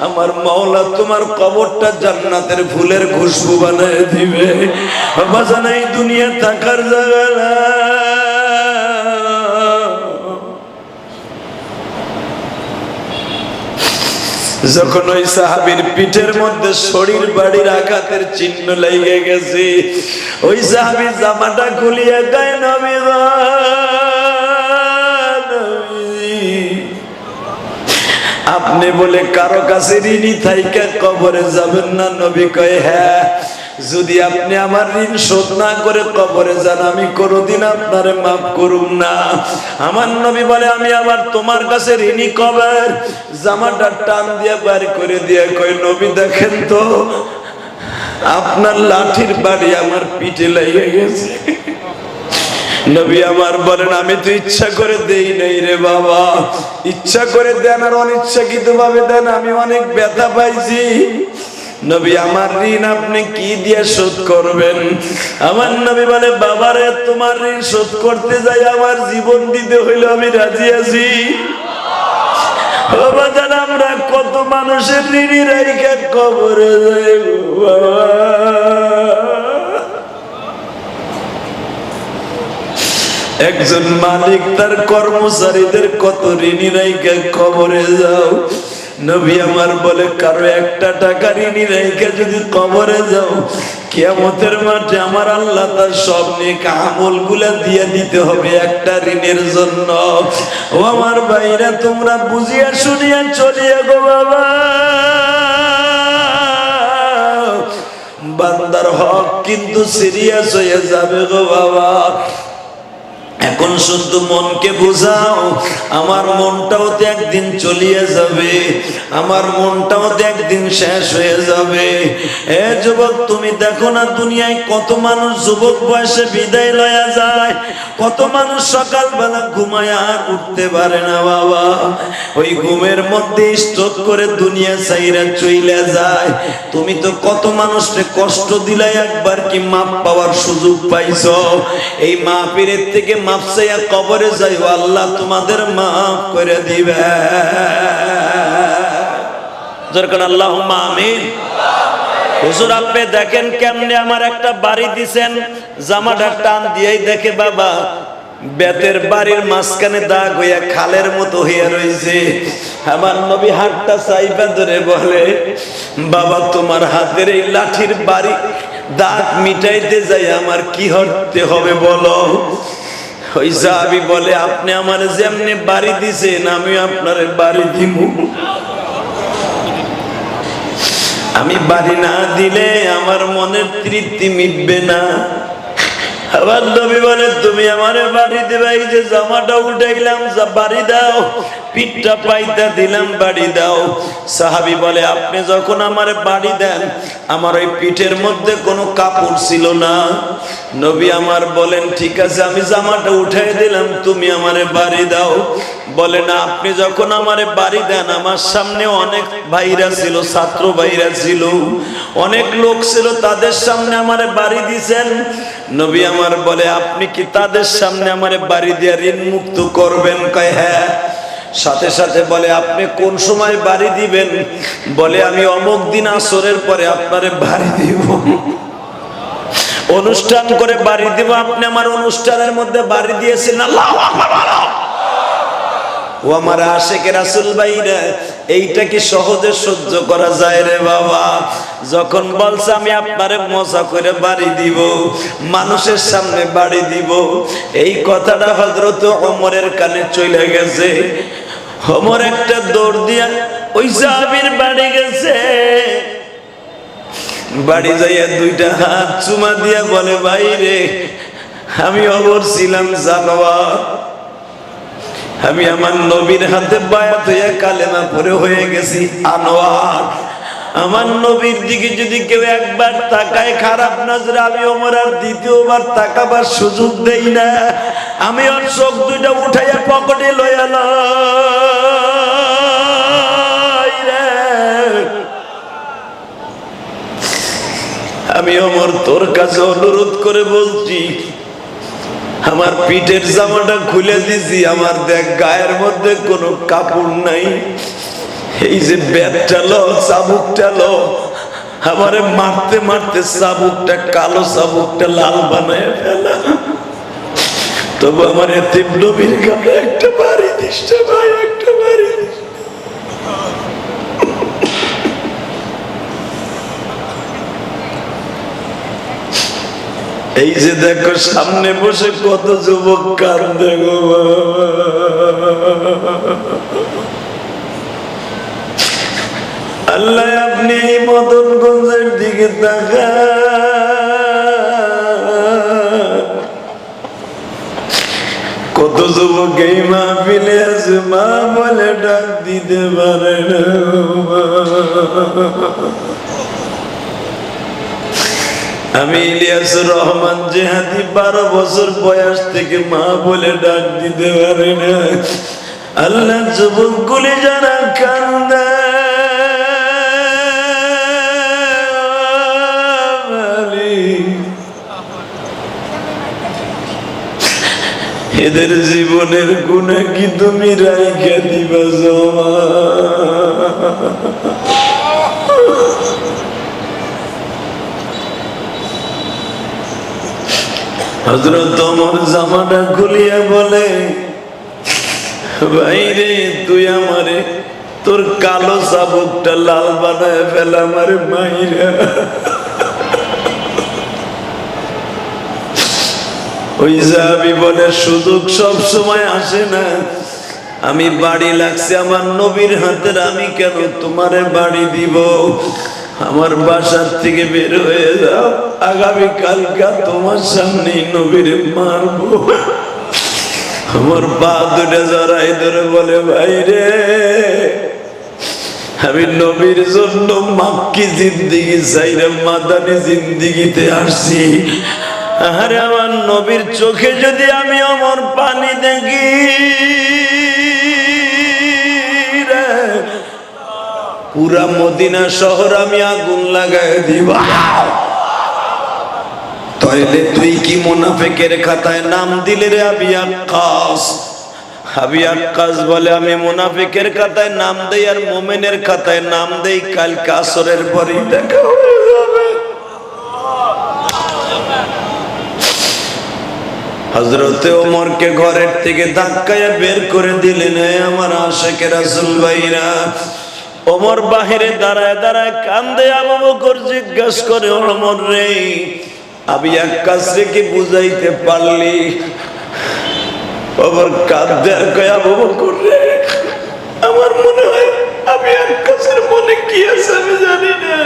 আমার মাওলা তোমার কবরটা জান্নাতের ফুলের খুশবু বানায় দিবে। ও বাজান, এই দুনিয়া থাকার জায়গা না। যখন ওই সাহাবীর পিঠের মধ্যে শরীর বাড়ির আঘাতের চিহ্ন লেগে গেছে, ওই সাহাবী জামাটা খুলিয়া গায়ে, নবী গো, আপনি বলে কারো কাছে ঋণী থাইকা কবরে যাবেন না? নবী কয় হ্যাঁ, যদি আপনি আমার ঋণ শোধ না করে কবরে যান, আমি কোনোদিন আপনারে মাফ করুম না। আমার নবী বলে আমি আবার তোমার কাছে ঋণী কবে? জামাটা টান দিয়ে বাড়ি করে দিয়ে কয়, নবী দেখেন তো, আপনার লাঠির বাড়ি আমার পিঠে লেগে গেছে। নবী আমার বলেন, আমি তো ইচ্ছা করে দেই নাই রে বাবা, ইচ্ছা করে দেন আর অনিচ্ছাকৃত ভাবে দেন, আমি অনেক ব্যথা পাইছি। নবী, আমার ঋণ আপনি কি দিয়ে শোধ করবেন? আমার নবী বলে, বাবারে, তোমার ঋণ শোধ করতে যাই আমার জীবন দিতে হইলে আমি রাজি আছি। ও বাজান, আমরা কত মানুষের ঋণী রেখে কবরে যাই বাবা। একজন মালিক তার কর্মচারীদের কত ঋণী রেখে কবরে যাও। নবী আমার বলে, কারো একটা টাকা ঋণী রেখে যদি কবরে যাও, কিয়ামতের মাঠে আমার আল্লাহ তার সব নেক আমলগুলা দিয়ে দিতে হবে একটা ঋণের জন্য। ও আমার ভাইরা, তোমরা বুঝিয়া শুনিয়া চলিয়া গো বাবা। বান্দার হক কিন্তু সিরিয়াস হয়ে যাবে গো বাবা। এখন শুধু মনকে বুঝাও, আমার মনটাও তো একদিন চলিয়ে যাবে, আমার মনটাও তো একদিন শেষ হয়ে যাবে। এ যুবক, তুমি দেখো না দুনিয়ায় কত মানুষ যুবক বয়সে বিদায় লয়া যায়, কত মানুষ সকালবেলা ঘুমায় আর উঠতে পারে না বাবা। ওই ঘুমের মধ্যে স্ট্রোক করে দুনিয়া ছাইরা চইলা যায়। তুমি তো কত মানুষকে কষ্ট দিলাই, একবার কি মাপ পাওয়ার সুযোগ পাইছো? এই মাহফিলের থেকে মাপ চাইয়া কবরে যাইও, আল্লাহ তোমাদের মাফ করে দিবে। যেরকম আল্লাহুম্মা আমিন। হুজুর, আপনি দেখেন কেমনে আমার একটা বাড়ি দিছেন, জামাটা টান দিয়েই দেখে বাবা বেতের বাড়ির মাঝখানে দাগ হইয়া খালের মতো হইয়া রয়েছে। আমার নবী হাতটা চাইপা ধরে বলে, বাবা তোমার হাতের এই লাঠির বাড়ি দাগ মিটাইতে যাই আমার কি হতে হবে বলো? ওই সাহাবী বলে, আপনি আমার যেমনি বাড়ি দিছেন আমি আপনার বাড়ি দিব। আমি বাড়ি না দিলে আমার মনের তৃপ্তি মিটবে না। আবার নবী বলে, তুমি আমারে বাড়ি দেবে, এই যে জামাটা উঠাইলাম বাড়ি দাও, পিঠটা পাইতা দিলাম বাড়ি দাও। সাহাবী বলে, আপনি যখন আমারে বাড়ি দেন আমার ওই পিঠের মধ্যে কোনো কাপড় ছিল না। নবী আমার বলেন, ঠিক আছে আমি জামাটা উঠাই দিলাম, তুমি আমারে বাড়ি দাও। বলে না, আপনি যখন আমারে বাড়ি দেন আমার সামনে অনেক ভাইরা ছিল, ছাত্র ভাইরা ছিল, অনেক লোক ছিল, তাদের সামনে আমারে বাড়ি দিছেন। নবী আমার বলে, আপনি কি তাদের সামনে আমারে বাড়ি দিয়ে ঋণ মুক্ত করবেন? কয় হ্যাঁ। সাথে সাথে বলে, আপনি কোন সময় বাড়ি দিবেন? বলে, আমি অমুক দিন আসরের পরে আপনারে বাড়ি দিব, অনুষ্ঠান করে বাড়ি দিব। আপনি আমার অনুষ্ঠানের মধ্যে বাড়ি দিয়েছেন। আল্লাহু আকবার। ও আমার আশিকে রাসূল ভাইরা, এইটা কি সহজে সহ্য করা যায় রে বাবা? যখন বলছে আমি আপনারে মজা করে বাড়ি দিব, মানুষের সামনে বাড়ি দিব, এই কথাটা হযরত ওমরের কানে চলে গেছে। ওমর একটা দৌড় দিয়া ওই সাহাবীর বাড়ি গেছে। বাড়ি যাইয়া দুইটা হাত চুমা দিয়া বলে, ভাই রে, আমি ওমর ছিলাম জানোয়ার, আমি আমার নবীর হাতে বায়াত হইয়া কালেমা পড়ে হয়ে গেছি আনোয়ার। আমার নবীর দিকে যদি কেউ একবার তাকায় খারাপ নজরে, আমি ওমর আর দ্বিতীয়বার তাকাবার সুযোগ দেই না। আমি ওর চোখ দুইটা উঠাইয়া পকেটে লইয়া আমি ওমর তোর কাছে অনুরোধ করে বলছি, আমার পিঠের জামাটা খুলে দিছি, আমার দেখ গায়ের মধ্যে কোনো কাপড় নাই, এই যে ব্যাটটা লো, চাবুকটা লো, আমারে মারতে মারতে চাবুকটা কালো, চাবুকটা লাল বানায় ফেলা। তবু আমার এতিম নবীর গায়ে একটা বাড়ি দিস ভাই, একটা বাড়ি দিস। এই যে দেখো সামনে বসে কত যুবক কান্দে গো। আল্লাহ, আপনি এই মদনগঞ্জের দিকে তাকান, কত যুবক এই মাহফিলে আছে, মা বলে ডাক দিতে পারে না। আমি ইলিয়াসুর রহমান জেহাদি 12 বছর বয়স থেকে মা বলে ডাক দিতে পারে না। আল্লাহ, যুবক গুলি যারা কান্দে, এদের জীবনের গুনাহ কি তুমি রাইখা দিবা জমা? হযরত ওমর জামাটা খুলিয়া বলে, ভাইরে তুই আমারে তোর কালো চাবুকটা লাল বানায় ফেল আমারে মাইরা। ওই সাহাবী বলে, সুযোগ সব সময় আসে না। আমি বাড়ি লাগছে আমার নবীর হাতের, আমি কেন তোমারে বাড়ি দিব? আমার বাসার থেকে বের হয়ে যাও, আগামী কালকা তোমার সামনে নবীরে মারবো। আমার পা দুটা জড়াই ধরে বলে, ভাই রে আমি নবীর জন্য মাক্কি জিন্দিগি চাইরে মাদানী জিন্দিগিতে আসছি। আরে আমার নবীর চোখে যদি আমি আমার পানি দেখি রে, পুরা মদিনা শহর আমি আগুন লাগাই দিব। তাইলে তুই কি মুনাফিকের খাতায় নাম দিলে রে আবি আক্কাস? আবি আক্কাস বলে, আমি মুনাফিকের খাতায় নাম দেই আর মুমিনের খাতায় নাম দেই, কাল আসরের পরেই দেখা হয়ে যাবে। হযরতে ওমরকে ঘরের থেকে ধাক্কায় বের করে দিলেন। আমার আশিকে রাসূল ভাইরা, ওমর বাহিরে দাঁড়ায় দাঁড়ায় কান্দে। আবু বকর জিজ্ঞেস করে, ওমর রে আবি আক্কাস রে কি বুঝাইতে পারলি? ওমর কাঁদে আর কয়, আবু বকর রে আমার মনে হয় আবি আক্কাসের মনে কি আছে আমি জানি না।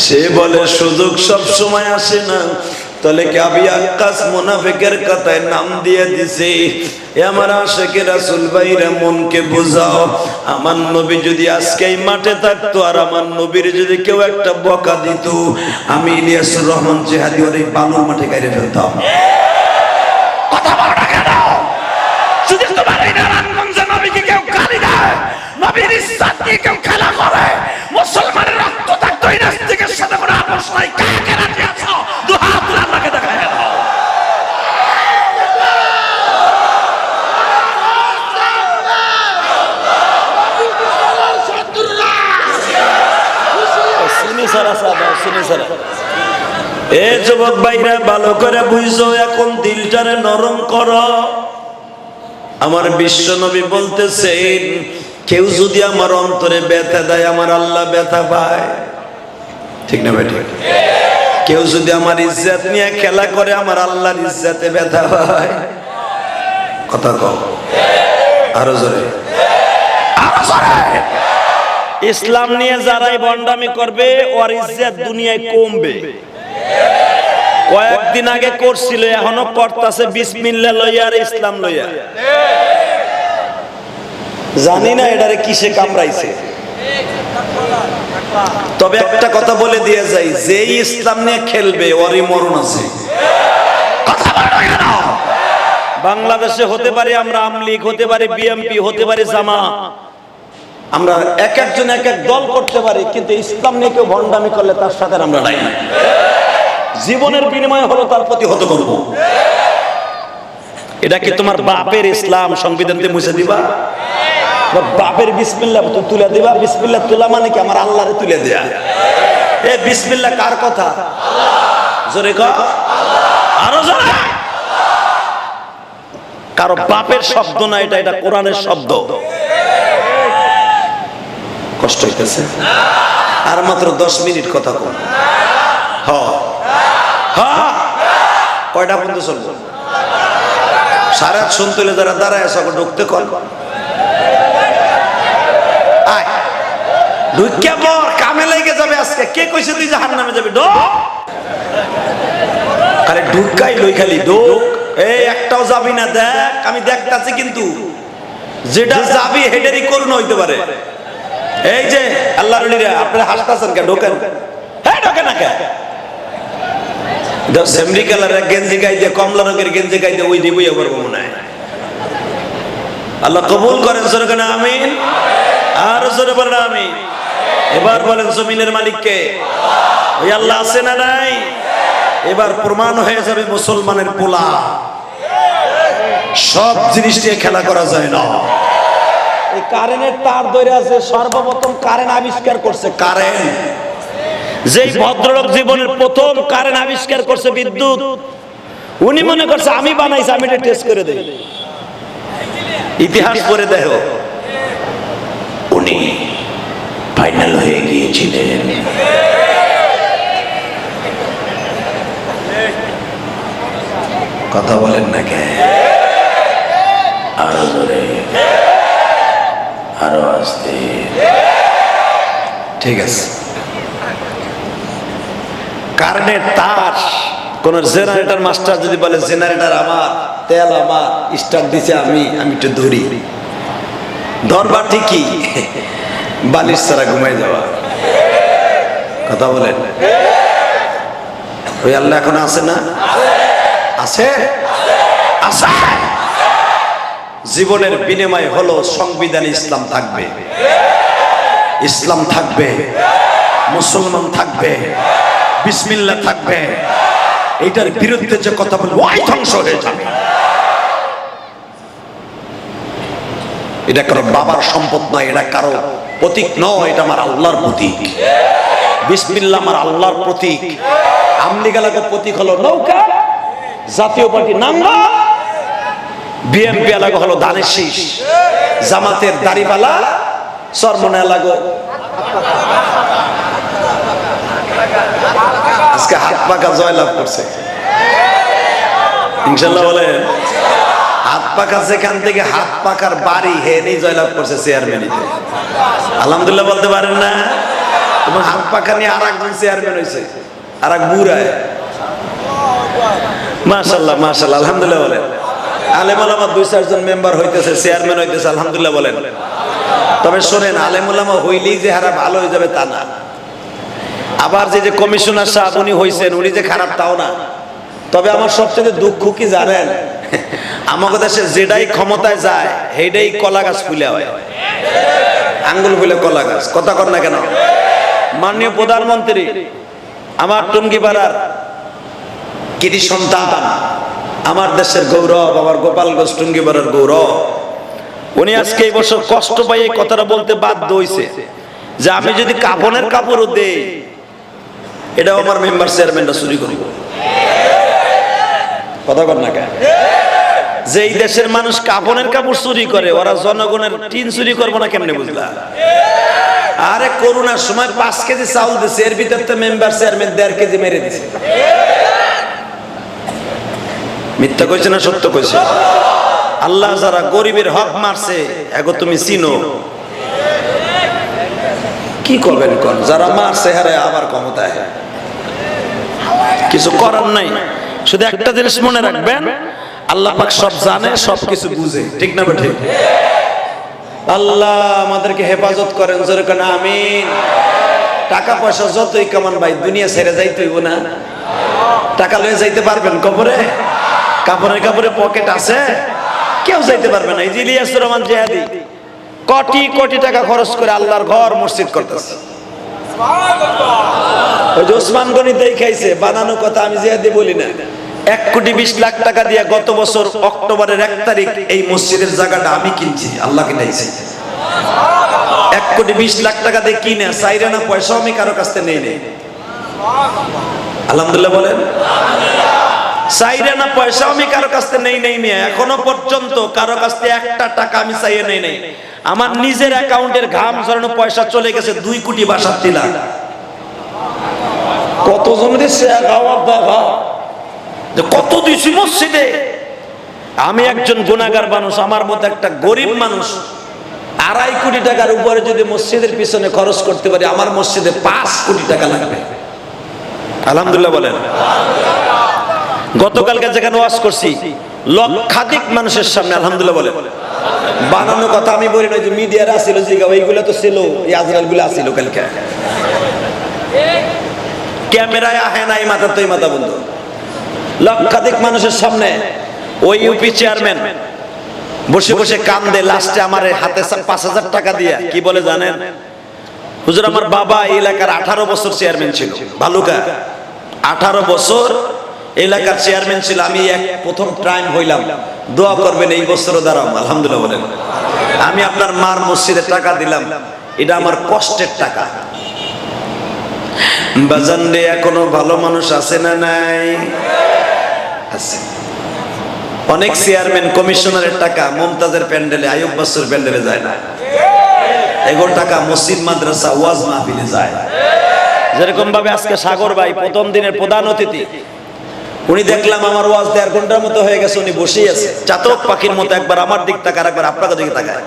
সে বলে, সুযোগ সব সময় আসে না। তাহলে কি আবি আক্কাস মুনাফিকের কথায় নাম দিয়ে দিছে? এ আমার আশিকে রাসূল ভাইরা, মনকে বোঝাও। আমার নবী যদি আজকে এই মাঠে থাকতো আর আমার নবীর যদি কেউ একটা বকা দিত, আমি ইলিয়াসুর রহমান জিহাদি ওর এই বালুর মাঠে গাইরে ফেলতাম। কথা বলো না কেন? যদি তোমার এই নারায়ণগঞ্জে নবীকে কেউ গালি দেয়, নবীর ইজ্জত নিয়ে কেউ খেলা করে, মুসলমানের রক্ত থাকতো এই নাস্তিকের সাথে কোনো আপোষ নাই। কাকে রাজি আছো? দুহাত তুলে আল্লাহকে দেখায় দাও। এ যুবক ভাইরা, ভালো করে বুঝছো, এখন দিলটারে নরম করো। আমার বিশ্ব নবী বলতেছেন, কেউ যদি আমার অন্তরে ব্যথা দেয় আমার আল্লাহ ব্যথা পায়। ঠিক না ভাই? ঠিক। কেউ যদি আমার ইজ্জত নিয়ে খেলা করে আমার আল্লাহর ইজ্জতে ব্যথা পায়। কথা কও আরো জোরে, আরো জোরে। ইসলাম নিয়ে যারাই বন্ডামি করবে ওর ইজ্জত দুনিয়ায় কমবে। কয়েকদিন আগে করছিল, এখনো করতেছে বিসমিল্লাহ লইয়া আর ইসলাম লইয়া। জানি না এটারে কিসে কামড়াইছে। তবে একটা কথা বলে দিয়ে যাই, যে ইসলাম নিয়ে খেলবে ওরই মরণ আছে। কথা বলো না কেন? বাংলাদেশে হতে পারে আমরা আওয়ামী লীগ, হতে পারে বিএনপি, হতে পারে জামাত, আমরা এক একজন এক এক দল করতে পারি, কিন্তু ইসলাম নিয়ে কেউ ভণ্ডামি করলে তার সাথে আমরা নাই। জীবনের বিনিময় হলো তার প্রতি হত করব। এটা কি তোমার বাপের ইসলাম সংবিধানতে মুছে দিবা? বাপের বিসমিল্লাহ তুলে দিবা? বিসমিল্লাহ তোলা মানে কি আমার আল্লাহরে তুলে দেয়া। এ বিসমিল্লাহ কার কথা? জোরে কও, আরো জোরে। কারো বাপের শব্দ না এটা, এটা কোরআনের শব্দ। কষ্ট হইতেছে? আর মাত্র 10 মিনিট কথা কম। কয়টা পর্যন্ত চলবো? সারা শুনতে হলে যারা দাঁড়ায় আছো ঢুকতে কল ঢুকিয়া পর কামে লেগে যাবে আজকে। কে কইছে তুই জাহান্নামে যাবি? ঢোক। আরে ঢুকাই লই খালি ঢোক। এই একটাও যাবি না, দেখ আমি দেখতাছি, কিন্তু যেটা যাবি হেডেরই করুন হইতে পারে। এই যে আল্লাহর ওলিরা, আপনারা হাসতাছেন কেন? ঢোকেন। হ্যাঁ ঢোকে না কেন? সেমরি কালারের গেঞ্জি গাই দিয়ে, কমলা রঙের গেঞ্জি গাই দিয়ে ওই দিবই আবার মনে হয়। আল্লাহ কবুল করেন সরকার, আমিন। আর জোরে বলেন আমিন। এবার বলেন জমিনের মালিককে। ওই আল্লাহ আছে না নাই? এবার প্রমাণ হয়ে যাবে মুসলমানের পোলা। সব জিনিস নিয়ে খেলা করা যায় না। এই কারেন্টের তার ধরে আছে, সর্বপ্রথম কারেন্ট আবিষ্কার করছে কারেন্ট। যেই ভদ্রলোক জীবনের প্রথম কারেন্ট আবিষ্কার করছে বিদ্যুৎ, উনি মনে করছে আমি বানাইছি, আমি এটা টেস্ট করে দেই। ইতিহাস পড়ে দেখো, উনি ফাইনাল হয়ে গিয়েছিলেন। কথা বলেন না কে? আরো জোরে, আরো আস্তে। ঠিক আছে, কারেন্টের তার কোন জেনারেটর মাস্টার যদি বলে জেনারেটর আমার, তেল আমার, স্টার্ট দিছে আমি একটু ধরি, ধরবা ঠিকই, বালিশ ছাড়া ঘুমাই যাওয়া। কথা বলেন, ওই আল্লাহ এখন আছে না? আছে, আছে। জীবনের বিনিময় হলো সংবিধানে ইসলাম থাকবে, ইসলাম থাকবে, মুসলমান থাকবে, বিসমিল্লাহ থাকবে। এইটার বিরুদ্ধে যে কথা বলবো ওই ধ্বংস হয়ে যাবে। এটা কারো বাবার সম্পদ নয়, এটা কারো প্রতীক নয়, এটা আমার আল্লাহর প্রতীক। বিসমিল্লাহ আমার আল্লাহর প্রতীক। আমলি গালাকে প্রতীক হলো নৌকা, জাতীয় পার্টি নাঙ্গা, বিএনপি এলাকা হলো ধানের শীষ, জামাতের দাড়িপালা, সরমনে এলাকা আজকে হাত পাকা জয়লাভ করছে ইনশাল্লাহ। বলেন হাত পাকা, যেখান থেকে হাত পাকার বাড়ি হেনেই জয়লাভ করছে চেয়ারম্যানিতে। আলহামদুলিল্লাহ বলতে পারেন না? এবং হাত পাকা নিয়ে আর একজন চেয়ারম্যান হয়েছে, আর এক বুড়ায়। মাশাল্লাহ মাশাল্লাহ, আলহামদুলিল্লাহ বলেন। আলেম ওলামা 2-4 জন মেম্বার হইতেছে, চেয়ারম্যান হইতেছে, আলহামদুলিল্লাহ বলেন। তবে শোনেন, আলেম ওলামা হইলেই যে হারা ভালো হয়ে যাবে তা না। আবার যে কমিশনার সাহেব উনি হইছেন, উনি যে খারাপ তাও না। তবে আমার সবচেয়ে দুঃখ কি জানেন, আমাদের দেশে যেটাই ক্ষমতায় যায় সেইটাই কলা গাছ ফুলে হয়, আঙ্গুল ফুলে কলা গাছ। কথা কর না কেন? মাননীয় প্রধানমন্ত্রী আমার টুঙ্গিপাড়ার কৃতি সন্তান, আমার দেশের গৌরব, আমার গোপালগঞ্জ টুঙ্গিপাড়ার গৌরব, উনি আজকে এই বছর কষ্ট পাই এই কথাটা বলতে বাধ্য হইছে যে আমি যদি কাফনের কাপড়ও দেই, এটাও আমার মেম্বার চেয়ারম্যানরা চুরি করব। কথা কর না কেন? যে এই দেশের মানুষ কাফনের কাপড় চুরি করে, ওরা জনগণের টিন চুরি করবো না কেমনে বুঝলা? আরে করোনার সময় 5 কেজি চাউল দিছে, এর ভিতর তো মেম্বার চেয়ারম্যান 1.5 কেজি মেরে দিছে। মিথ্যা কইছে না সত্য কইছে? আল্লাহ যারা গরিবের হক মারছে এগো তুমি চিনো, কি করবেন কোন? যারা মারছে হারে আবার ক্ষমতায়, কিছু করার নাই। শুধু একটা জিনিস মনে রাখবেন, আল্লাহ পাক সব জানে, সব কিছু বুঝে। ঠিক না ঠিক? আল্লাহ আমাদেরকে হেফাজত করেন, জোরে কেন আমিন। টাকা পয়সা যতই কামান ভাই, দুনিয়া ছেড়ে যাইতে হইব না? টাকা লয়ে যাইতে পারবেন কবরে? কাপড়ে কাপড়ে পকেট আছে, কেউ যাইতে পারবে না। এই যে ইলিয়াসুর রহমান জিহাদি কোটি কোটি টাকা খরচ করে আল্লাহর ঘর মসজিদ করতেছে। ওই যে ওসমান গনি দেখাইছে বানানো কথা, আমি জিহাদি বলি না। 1,20,00,000 টাকা দিয়ে গত বছর অক্টোবরের 1 তারিখ এই মসজিদের জায়গাটা আমি কিনছি, আল্লাহ কিনাইছি। 1,20,00,000 টাকা দিয়ে কিনে চাইরে না পয়সা আমি কারো কাছ থেকে নেই নেই। আলহামদুলিল্লাহ বলেন। চাইরে না পয়সা আমি কারো কাছ থেকে নেই নেই মিয়া, এখনো পর্যন্ত কারো কাছ থেকে 1টা টাকা আমি চাইয়ে নেই নেই। আমার নিজের অ্যাকাউন্টের ঘাম ঝরানো পয়সা চলে গেছে 2,62,00,000 টাকা। কতজন দিচ্ছে খাওয়ার দাওয়া, কত দিছি মসজিদে। আমি একজন গুনাহগার মানুষ, আমার মতো একটা গরিব মানুষ 2.5 কোটি টাকার উপরে যদি মসজিদের পিছনে খরচ করতে পারি, আমার মসজিদে 5 কোটি টাকা লাগবে। আলহামদুলিল্লাহ বলেন। গতকালকে যেখানে ওয়াজ করছি লক্ষাধিক মানুষের সামনে, আলহামদুলিল্লাহ বলেন। বানানো কথা আমি বলি না, যে মিডিয়ার আসিল জিগা ওইগুলো তো ছিল, এই আজরাল গুলো আসিল কালকে, ক্যামেরায় আহে নাই মাথা তো এই মাথা বন্ধু। লক্ষাধিক মানুষের সামনে ওই ইউপি চেয়ারম্যান বসে বসে কান্দে, লাস্টে আমার হাতে 5,000 টাকা দিয়া কি বলে জানেন? হুজুর আমার বাবা এই এলাকার 18 বছর চেয়ারম্যান ছিল, ভালুকা 18 বছর এলাকার চেয়ারম্যান ছিল, আমি এক প্রথম টাইম হইলাম। দোয়া করবেন এই বছরও দাঁড়াম, আলহামদুলিল্লাহ বলেন। আমি আপনার মার মসজিদে টাকা দিলাম, এটা আমার কষ্টের টাকা। বাজান রে, এখনো ভালো মানুষ আছে না নাই? আছে। অনেক চেয়ারম্যান কমিশনারের টাকা মমতাজের প্যান্ডেলে, আইয়ুব বাচ্চুর প্যান্ডেলে যায় না। এগুলো টাকা মসজিদ, মাদ্রাসা, ওয়াজ মাহফিলে যায়। যেরকম ভাবে আজকে সাগর ভাই প্রথম দিনের প্রধান অতিথি, উনি দেখলাম আমার ওয়াজ 1.5 ঘন্টার মতো হয়ে গেছে, উনি বসেই আছে চাতক পাখির মতো, একবার আমার দিক তাকায়, একবার আপনার দিকে তাকায়।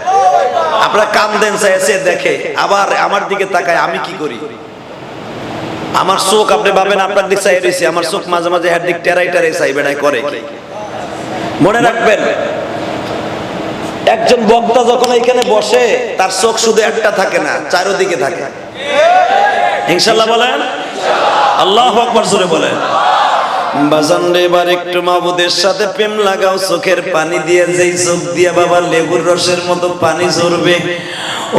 আপনারা কাম দেন চাইছে দেখে, আবার আমার দিকে তাকায়। আমি কি করি? আমার চোখ, আপনি ভাবেন আপনার দিক চাই রয়েছে, আমার চোখ মাঝে মাঝে এর দিক টেরাই টেরাই চাই, বেড়াই করে কি? মনে রাখবেন, একজন বক্তা যখন এখানে বসে তার চোখ শুধু একটা থাকে না, চারদিকে থাকে। ইনশাআল্লাহ বলেন, আল্লাহু আকবার জোরে বলেন। বাজান রে, এবার একটু মাবুদের সাথে প্রেম লাগাও, চোখের পানি দিয়ে, যেই চোখ দিয়ে বাবা লেবুর রসের মতো পানি ঝরবে,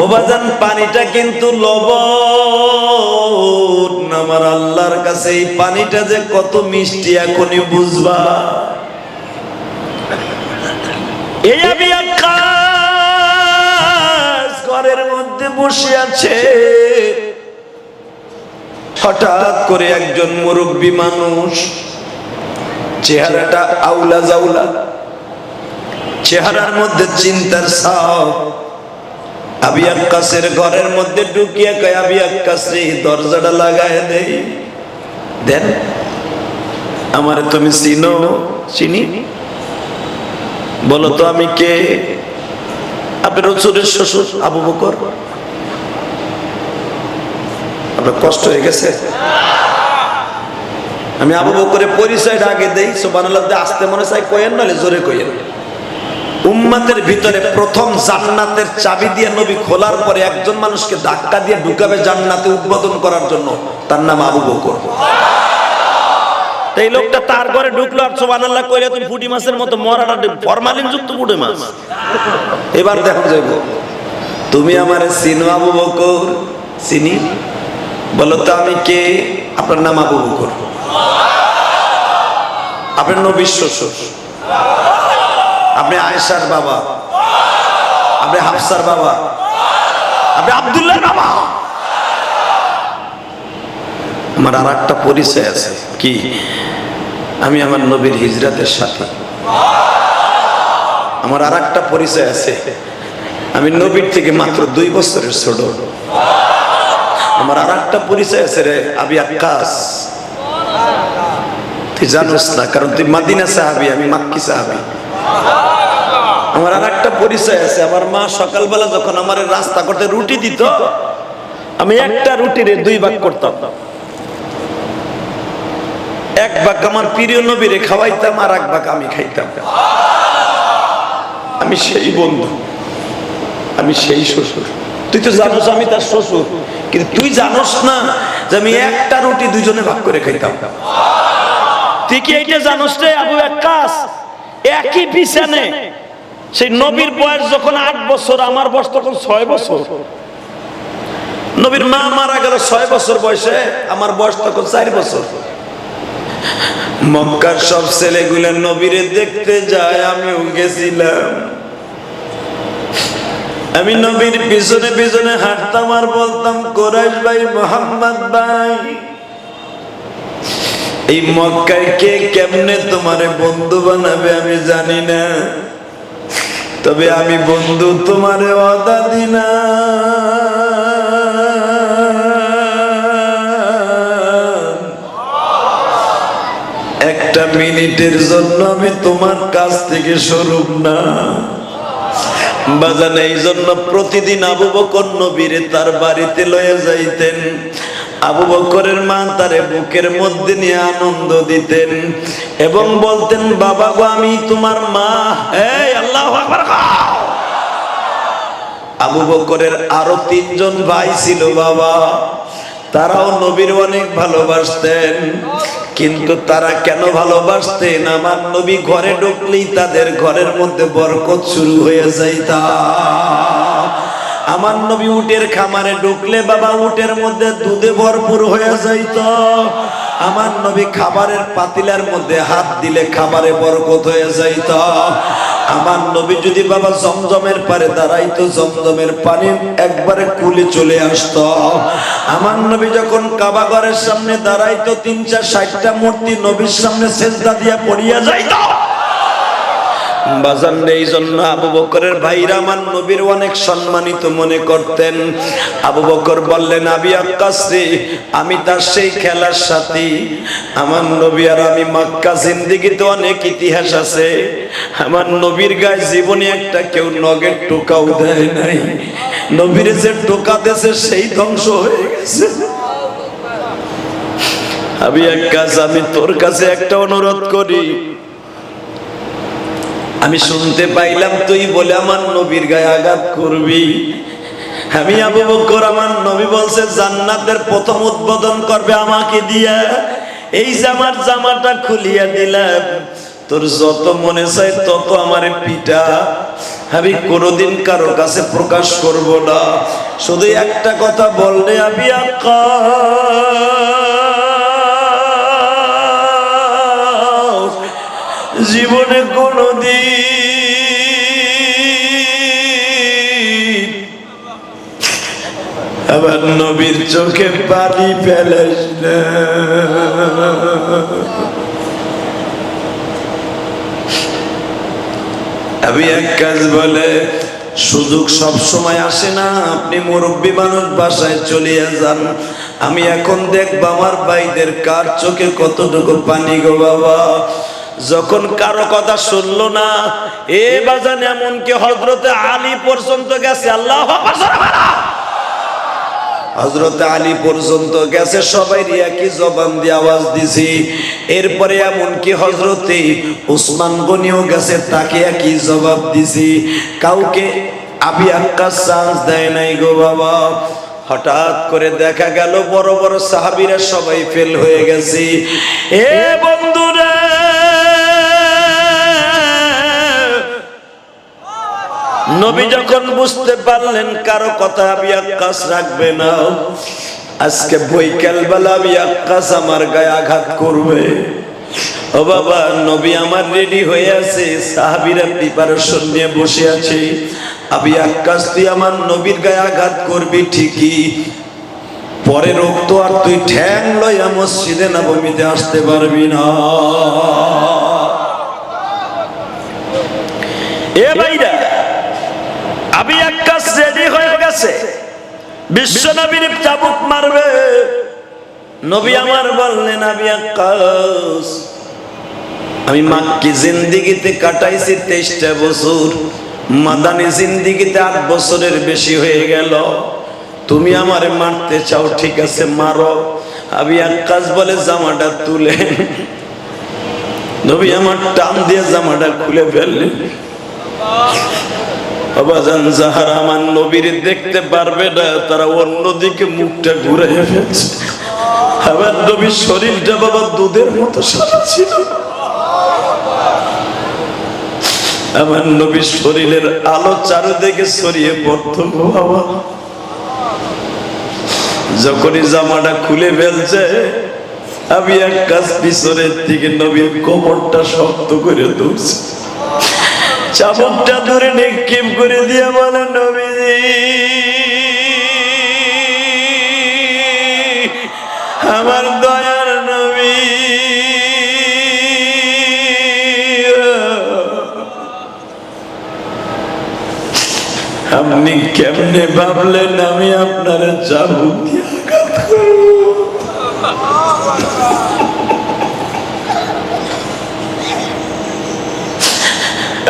ও বাজান পানিটা কিন্তু লবণ। আমার আল্লাহর কাছে এই পানিটা যে কত মিষ্টি এখনই বুঝবা। এই আবি আক্কাস ঘরের মধ্যে বসে আছে, হঠাৎ করে একজন মুরব্বী মানুষ, চেহারাটা আউলা জাউলা, চেহারার মধ্যে চিন্তার ছাপ, আবি আক্কাসের ঘরের মধ্যে ঢুকিয়ে কয়, আবি আক্কাস রে, দরজাটা লাগায় দেই দেন, আমারে তুমি চিনো? চিনি। বলো তো আমি কে? আপনার রাসূলের শ্বশুর আবু বকর। আপনার কষ্ট হয়ে গেছে? আমি আবু বকরের পরিচয়টা আগে দেই, সুবহানাল্লাহ। আসতে মনে চাই কইেন, নাহলে জোরে কইেন। উম্মতের ভিতরে প্রথম জান্নাতের চাবি দিয়ে নবী খোলার পরে একজন মানুষকে ধাক্কা দিয়ে ঢুকাবে জান্নাতে উদ্বোধন করার জন্য, তার নাম আবু বকর। এই লোকটা তার ঘরে ঢুকলো আর সুবহানাল্লাহ কইলে তুমি পুঁটি মাছের মতো মরাটা ফরমালিন যুক্ত পুঁটি মাছ। এবার দেখো যাইব, তুমি আমারে চিনো আবু বকর? চিনি। বলো তো আমি কে? আপনার নাম আবু বকর, আপনার নবীর শ্বশুর, আপনি আয়েশার বাবা, আপনি হাফসার বাবা, আপনি আব্দুল্লাহর বাবা। আমার আর একটা পরিচয় আছে, কি? আমি আমার নবীর হিজরাতের সাথে। আমার আর একটা পরিচয় আছে, আমি নবীর থেকে মাত্র 2 বছরের ছোট। আমার আর একটা পরিচয় আছে রে আবি আক্কাস, তুই জানোস না, কারণ তুই মদিনা সাহাবী, আমি মক্কি সাহাবী। আমার আর একটা পরিচয় আছে, আমার মা সকালবেলা যখন আমার রাস্তা করতে রুটি দিত, আমি একটা রুটিরে 2 ভাগ করতাম। এক ভাগ আমার প্রিয় নবীরে খাওয়াইতাম, আর এক ভাগ আমি খাইতাম। আমি সেই বন্ধু, আমি সেই শ্বশুর। তুই তো জানোস আমি তার শ্বশুর, কিন্তু তুই জানোস না যে আমি একটা রুটি 2 জনে ভাগ করে খাইতাম। তুই কি এইটা জানোস রে আবু আক্কাস? একই বিছানে সেই নবীর বয়স যখন 8 বছর, আমার বয়স তখন 6 বছর। নবীর মা মারা গেল 6 বছর বয়সে, আমার বয়স তখন 4 বছর। মক্কার সব ছেলেগুলো নবীরে দেখতে যায়, আমিও গেছিলাম। আমি নবীর পিছনে পিছনে হাঁটতাম আর বলতাম, কুরাইশ ভাই, মুহাম্মদ ভাই, এই মক্কায় কে কেমনে তোমারে বন্ধু বানাবে আমি জানি না, তবে আমি বন্ধু তোমারে ওয়াদা দিলাম, একটা মিনিটের জন্য আমি তোমার কাছ থেকে সরব না। বাজান, এই জন্য প্রতিদিন আবু বকর নবীরে তার বাড়িতে লয়ে যাইতেন। আবু বকরের মা তারে বুকের মধ্যে নিয়ে আনন্দ দিতেন এবং বলতেন, বাবা গো, আমি তোমার মা। এই আল্লাহু আকবার। আবু বকরের আরো 3 জন ভাই ছিল বাবা, তারাও নবীর অনেক ভালোবাসতেন। কিন্তু তারা কেন ভালোবাসতেন? আমার নবী ঘরে ঢুকলেই তাদের ঘরের মধ্যে বরকত শুরু হয়ে যাইতা। আমার নবী উটের খামারে ঢুকলে বাবা উটের মধ্যে দুধে ভরপুর হয়ে যাইত। আমার নবী খাবারের পাতিলার মধ্যে হাত দিলে খাবারে বরকত হয়ে যাইত। আমার নবী যদি বাবা জমজমের পারে দাঁড়াইতো, জমজমের পানি একবারে কুলে চলে আসতো। আমার নবী যখন কাবা ঘরের সামনে দাঁড়াইতো, 360টা মূর্তি নবীর সামনে সেজদা দিয়া পড়িয়া যাইত। বাজান এই জন্য আবু বকরের ভাইরা আমার নবীর অনেক সম্মানিত মনে করতেন। আবু বকর বললেন, আবি আক্কাস রে, আমি তার সেই খেলার সাথী। আমার নবী আর আমি মক্কা জিন্দেগিতে অনেক ইতিহাস আছে। আমার নবীর গায়ে জীবনে একটা কেউ নগের টোকাও দেয় নাই। নবীর যে টোকা দিয়েছে সেই ধ্বংস হয়ে গেছে। আবি আক্কাস, আমি তোর কাছে একটা অনুরোধ করি। আমি শুনতে পাইলাম তুই বলে আমার নবীর গায়ে আঘাত করবি। আমি আবু বকর, আমার নবী বলছে জান্নাতের প্রথম উদ্বোধন করবে আমাকে দিয়া। এই যে আমার জামাটা খুলিয়া দিলাম, তোর যত মনে চায় তত আমারে পিটা, আমি কোনোদিন কারো কাছে প্রকাশ করব না। শুধু একটা কথা বললে, আবি আক্কাস, জীবনে কোনদিন আমার নবীর চোখে পানি ফেলিস না। আমি এক কাজ বলে, সুযোগ সব সময় আসে না। আপনি মুরব্বী মানুষ, বাসায় চলিয়া যান। আমি এখন দেখব আমার ভাইদের কার চোখে কতটুকু পানি গো বাবা। যখন কারো কথা শুনলো না, এ বাজান এমনকি হযরতে আলী পর্যন্ত গেছে। আল্লাহু আকবার। হযরতে আলী পর্যন্ত গেছে, সবাই একই জবান দিয়ে আওয়াজ দিছি। এরপরে এমনকি হযরতে উসমান গনিও গেছে, তাকে একই জবাব দিছি। কাউকে আবি আক্কাস চান্স দেয় নাই গো বাবা। হঠাৎ করে দেখা গেল বড় বড় সাহাবীরা সবাই ফেল হয়ে গেছে। এ বন্ধুরা, নবী যখন বুঝতে পারলেন কারো কথা আবি আক্কাস রাখবে না, আজকে বৈকাল বেলা আবি আক্কাস আমার গায়ে আঘাত করবে। ও বাবা, নবী আমার রেডি হয়ে আছে, সাহাবীরা প্রিপারেশন নিয়ে বসে আছে। আবি আক্কাস, তুই আমার নবীর গায়ে আঘাত করবি ঠিকই, পরে রক্ত আর তুই ঠ্যাং লইয়া মসজিদে নববীতে আসতে পারবি না। এ ভাইরা, আবি আক্কাস রেডি হয়ে গেছে, বিশ্ব নবীর চাবুক মারবে। নবী আমার বললেন, আবি আক্কাস, আমি মাক্কি জিন্দেগিতে কাটাইছি 23টা বছর, মাদানী জিন্দেগিতে 8 বছরের বেশি হয়ে গেল। তুমি আমারে মারতে চাও, ঠিক আছে মারো। আবি আক্কাস বলে, জামাটা তুলে। নবী আমার টান দিয়ে জামাটা খুলে ফেললেন। আবাজান, যাহারা আমার নবীর দেখতে পারবে না, তারা অন্যদিকে মুখটা ঘুরাই ফেলছে। আমার নবীর শরীরটা বাবা দুধের মতো সাদা ছিল। আমার নবীর শরীরের আলো চারিদিকে ছড়িয়ে পড়ত গো বাবা। যখনই জামাটা খুলে ফেলছে, আমি এক কাজ পিছনের দিকে নবীর কোমরটা শক্ত করে ধরছে, চাবুকটা ধরে নিক্ষেপ করে দিয়ে বলে, নবীজি, আমার দয়ার নবী, আপনি কেমনে ভাবলেন আমি আপনার চাবুক দিয়ে আঘাত করব?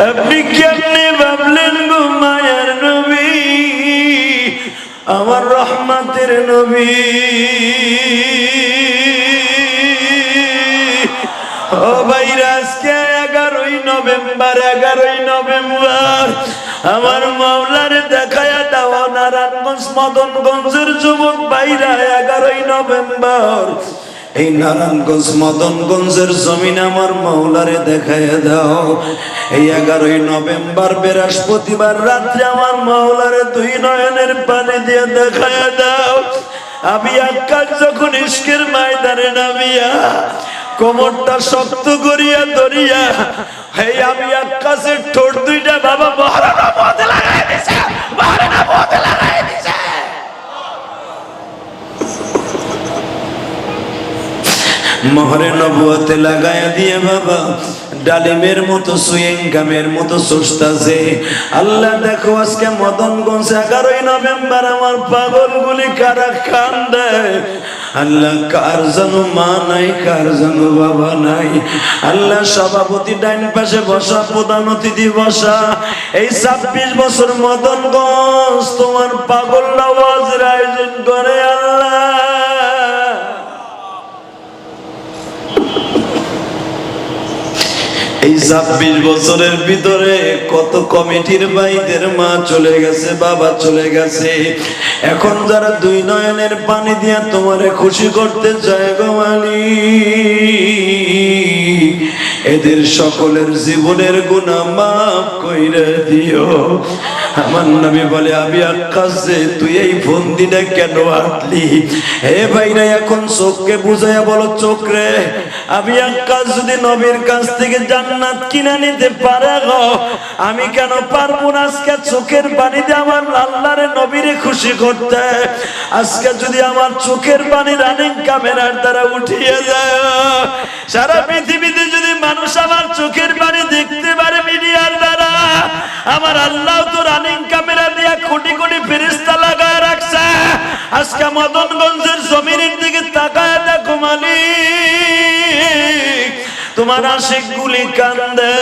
আপনি কেমনে ভাবলেন গো মায়ার নবী, আমার রহমতের নবী? ও ভাইরা, আজকে 11ই নভেম্বর আমার মাওলারে দেখায়া দাও। নারায়ণগঞ্জ মদনগঞ্জের যুবক ভাইরা, 11ই নভেম্বর এই নারায়ণগঞ্জ মদনগঞ্জের জমিন আমার মাওলারে দেখায়া দাও। এই 11ই নভেম্বর বৃহস্পতিবার রাত্রে আমার মাওলারে 2 নয়নের পানি দিয়ে দেখায়া দাও। আমি আকাশ যখন ইশকের ময়দানে নামিয়া কোমরটা শক্ত করিয়া ধরিয়া এই আমি আকাশের ঠোঁট দুইটা বাবা মহারানা পথে লাগাই দিছে, মহারানা পথে লাগাই দিছে। মোহরে নবুয়তে লাগায়া দিয়ে বাবা ডালিমের মতো সুইংগামের মতো সুস্তাছে। আল্লাহ দেখো আজকে মদনগঞ্জ 11ই নভেম্বর আমার পাগলগুলি কারা কান্দে। আল্লাহ কার যেন মা নাই, কার যেন বাবা নাই। আল্লাহ সভাপতি ডাইন পাশে বসা, প্রধান অতিথি বসা। এই 26 বছর মদনগঞ্জ তোমার পাগল নওয়াজের আয়োজন করে আল্লাহ। এই 26 বছরের ভিতরে কত কমিটির ভাইদের মা চলে গেছে, বাবা চলে গেছে। এখন যারা দুই নয়নের পানি দিয়া তোমারে খুশি করতে চায় গো মালিক, এদের সকলের জীবনের গুনাহ মাফ কইরা দিও। আমার নবী বলে আমি আকাশে তুই এই ফন্দিটা কেন আটলি? হে ভাইরা এখন চোখকে বুঝাইয়া বলো, চোখ রে আমি আকাশ যদি নবীর কাছ থেকে জান্নাত কিনা নিতে পারে গো, আমি কেন পারবো না আজকে চোখের পানিতে আমার আল্লাহরে নবীরে খুশি করতে? আজকে যদি আমার চোখের পানি রানিং ক্যামেরার দ্বারা উঠিয়ে যায়, সারা পৃথিবীতে যদি মানুষ আমার চোখের পানি দেখতে পারে মিডিয়ার দ্বারা, আমার আল্লাহ তো রানিং ক্যামেরা দিয়ে কোটি কোটি ফেরেশতা লাগায় রাখছে। আজকে মদনগঞ্জের জমিনের দিকে তাকায় দেখো মালিক, তোমার আশিক গুলি কান্দে।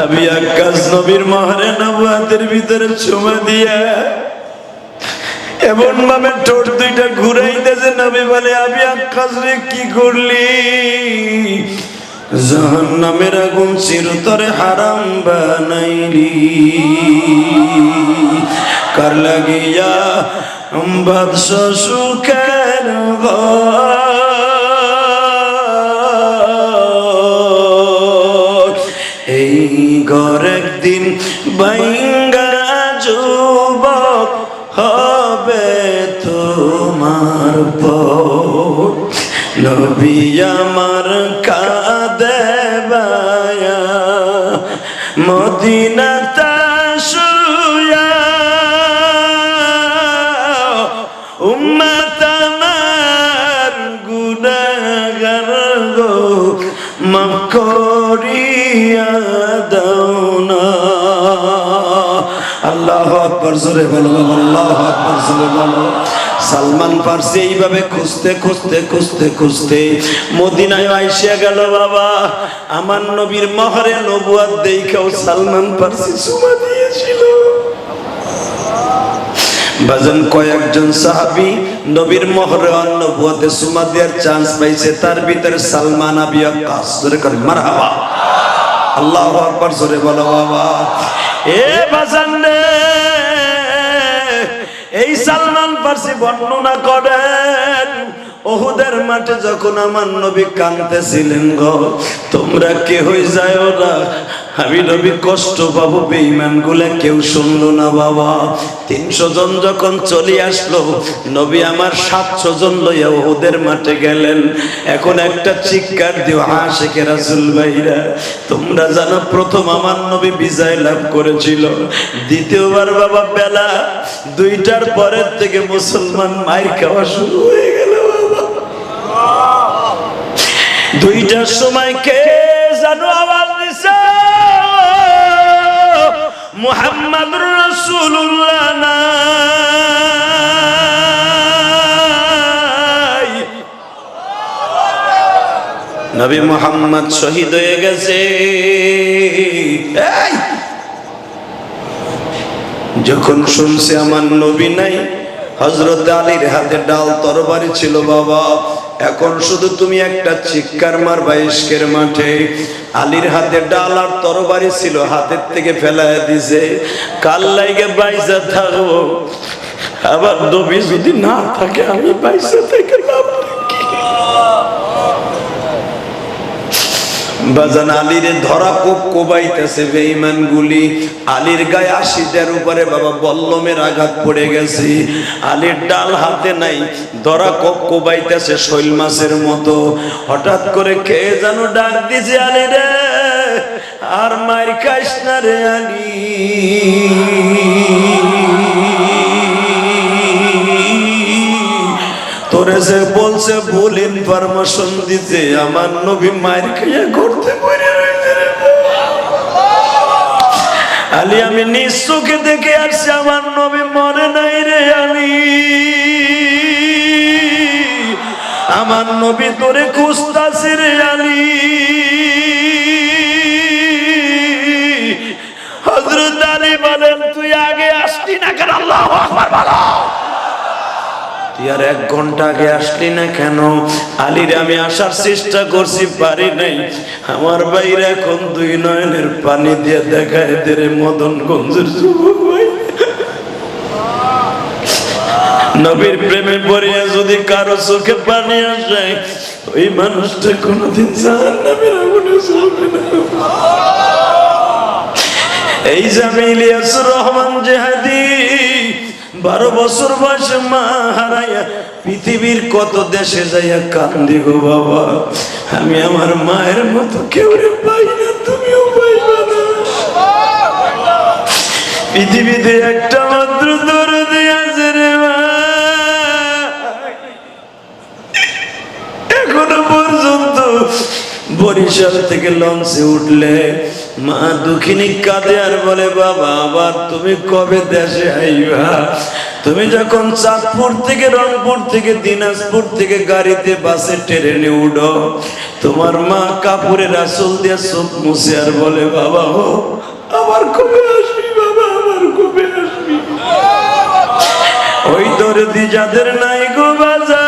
আমি আকাশ নবীর মহারে নবুয়তের ভিতরে চুমা দিয়া এমন ভাবে ঠোঁট দুইটা ঘুরাইতেছে, নবী বলে আমি আকাশ রে কি করলি? জাহান্নামের আগুন চিরতরে হারাম বানাইলি, কার লাগিয়া বাদশা সুখের এই ঘর একদিন বাইঙ্গা যুবক হবে তোমার পর। নবী আমার কাঁদে বায়া মদিনাতে শুয়া, উম্মত আমার গুনাহগার গো মাফ করিয়া দাও না। আল্লাহু আকবার, জোরে বলো আল্লাহু আকবার, জোরে বলো। সালমান ফার্সি এইভাবে খুঁজতে খুঁজতে খুঁজতে খুঁজতে মদিনায় আইসা গেল বাবা। আমার নবীর মহরে নবুয়ত দেখাও সালমান ফার্সি চুমা দিয়েছিল। বাজান কয়েকজন সাহাবী নবীর মহরে নবুয়তে চুমা দেওয়ার চান্স পাইছে, তার ভিতরে সালমান আবি ওয়াক্কাস। জোরে করে মারহাবা, আল্লাহু আকবার, জোরে বলো বাবা। এ বাজান রে, এই সালমান ফার্সি বর্ণনা করেন ওহুদের মাঠে যখন আমার নবী কাঁদতেছিলেন গো, তোমরা কেউই যায় না, আমি নবী কষ্ট পাবো, বেঈমান গুলা কেউ শুনলো না বাবা। 300 জন যখন চলে আসলো, নবী আমার 700 জন লইয়া ওহুদের মাঠে গেলেন। এখন একটা চিৎকার দিও আশিকে রাসূল ভাইরা, তোমরা জানো প্রথম আমার নবী বিজয় লাভ করেছিল, দ্বিতীয়বার বাবা বেলা 2টার পরের থেকে মুসলমান মাইর খাওয়া শুরু হয়ে গেল বাবা। 2টার সময় কে জানো আওয়াজ দিছে, মুহাম্মাদুর রাসূলুল্লাহ নাই, নবী মুহাম্মদ শহীদ হয়ে গেছে। যখন শুনছে আমার নবী নাই, হযরত আলীর হাতে ডাল তরবারি ছিল বাবা। এখন শুধু তুমি একটা চিৎকার মারবা ইশকের মাঠে। আলীর হাতে ডাল আর তরবারি ছিল, হাতের থেকে ফেলায় দিছে। কাল লাইগে বাইসা থাকবো, আবার নবী যদি না থাকে আমি বাইসা থেকে লাভ কি? বাজান আলীর ধরা কোবাইতেছে বেঈমান গুলি। আলীর গায়ে 80টার উপরে বাবা বল্লমের আঘাত পড়ে গেছে। আলীর ডাল হাতে নাই, ধরা কোবাইতেছে শৈল মাছের মতো। হঠাৎ করে কে যেন ডাক দিছে, আলী রে আর মার খাইস না রে আলী। তোরে যে বলছে ভুল ইনফরমেশন দিতে, আমার নবী মার খাইয়া করতে পারে রে। আলী আমি নিজ চোখে দেখে আসছি আমার নবী মরে নাই রে আলী। আমার নবী তোরে খুঁজতাছে রে আলী। হযরত আলী বলেন তুই আগে আসলি না কেন? আল্লাহু আকবার বলো। তুই আর 1 ঘন্টা আগে আসলি না কেন? আলীর আমি আসার চেষ্টা করছি, পারি নাই। আমার বাইরে এখন 2 নয়নের পানি দিয়ে দেখায় দেরে মদনগঞ্জের যুবক ভাই। নবীর প্রেমে পড়িয়া যদি কারো চোখে পানি আসে, ওই মানুষটা কোনোদিন জাহান্নামের আগুনে জ্বলবে না। এই যে আমি ইলিয়াসুর রহমান জেহাদি 12 বছর বয়সে মা হারাইয়া পৃথিবীর কত দেশে যাইয়া কান্দি গো বাবা। আমি আমার মায়ের মতো কেউ পাই না, তুমিও পাইবা না। পৃথিবীতে একটা মাত্র দরদি আছে রে মা। এখনো পর্যন্ত বরিশাল থেকে লঞ্চে উঠলে মা দুঃখিনী কাঁদে আর বলে, বাবা আবার তুমি কবে দেশে আইবা? তুমি যখন চাঁদপুর থেকে, রংপুর থেকে, দিনাজপুর থেকে গাড়িতে বাসে ট্রেনে উঠো, তোমার মা কাপড়ের আঁচল দিয়ে চোখ মুছে আর বলে, বাবা হো আবার কবে আসবি বাবা, আবার কবে আসবি? ওই দরদি যাদের নাই গো বাজার,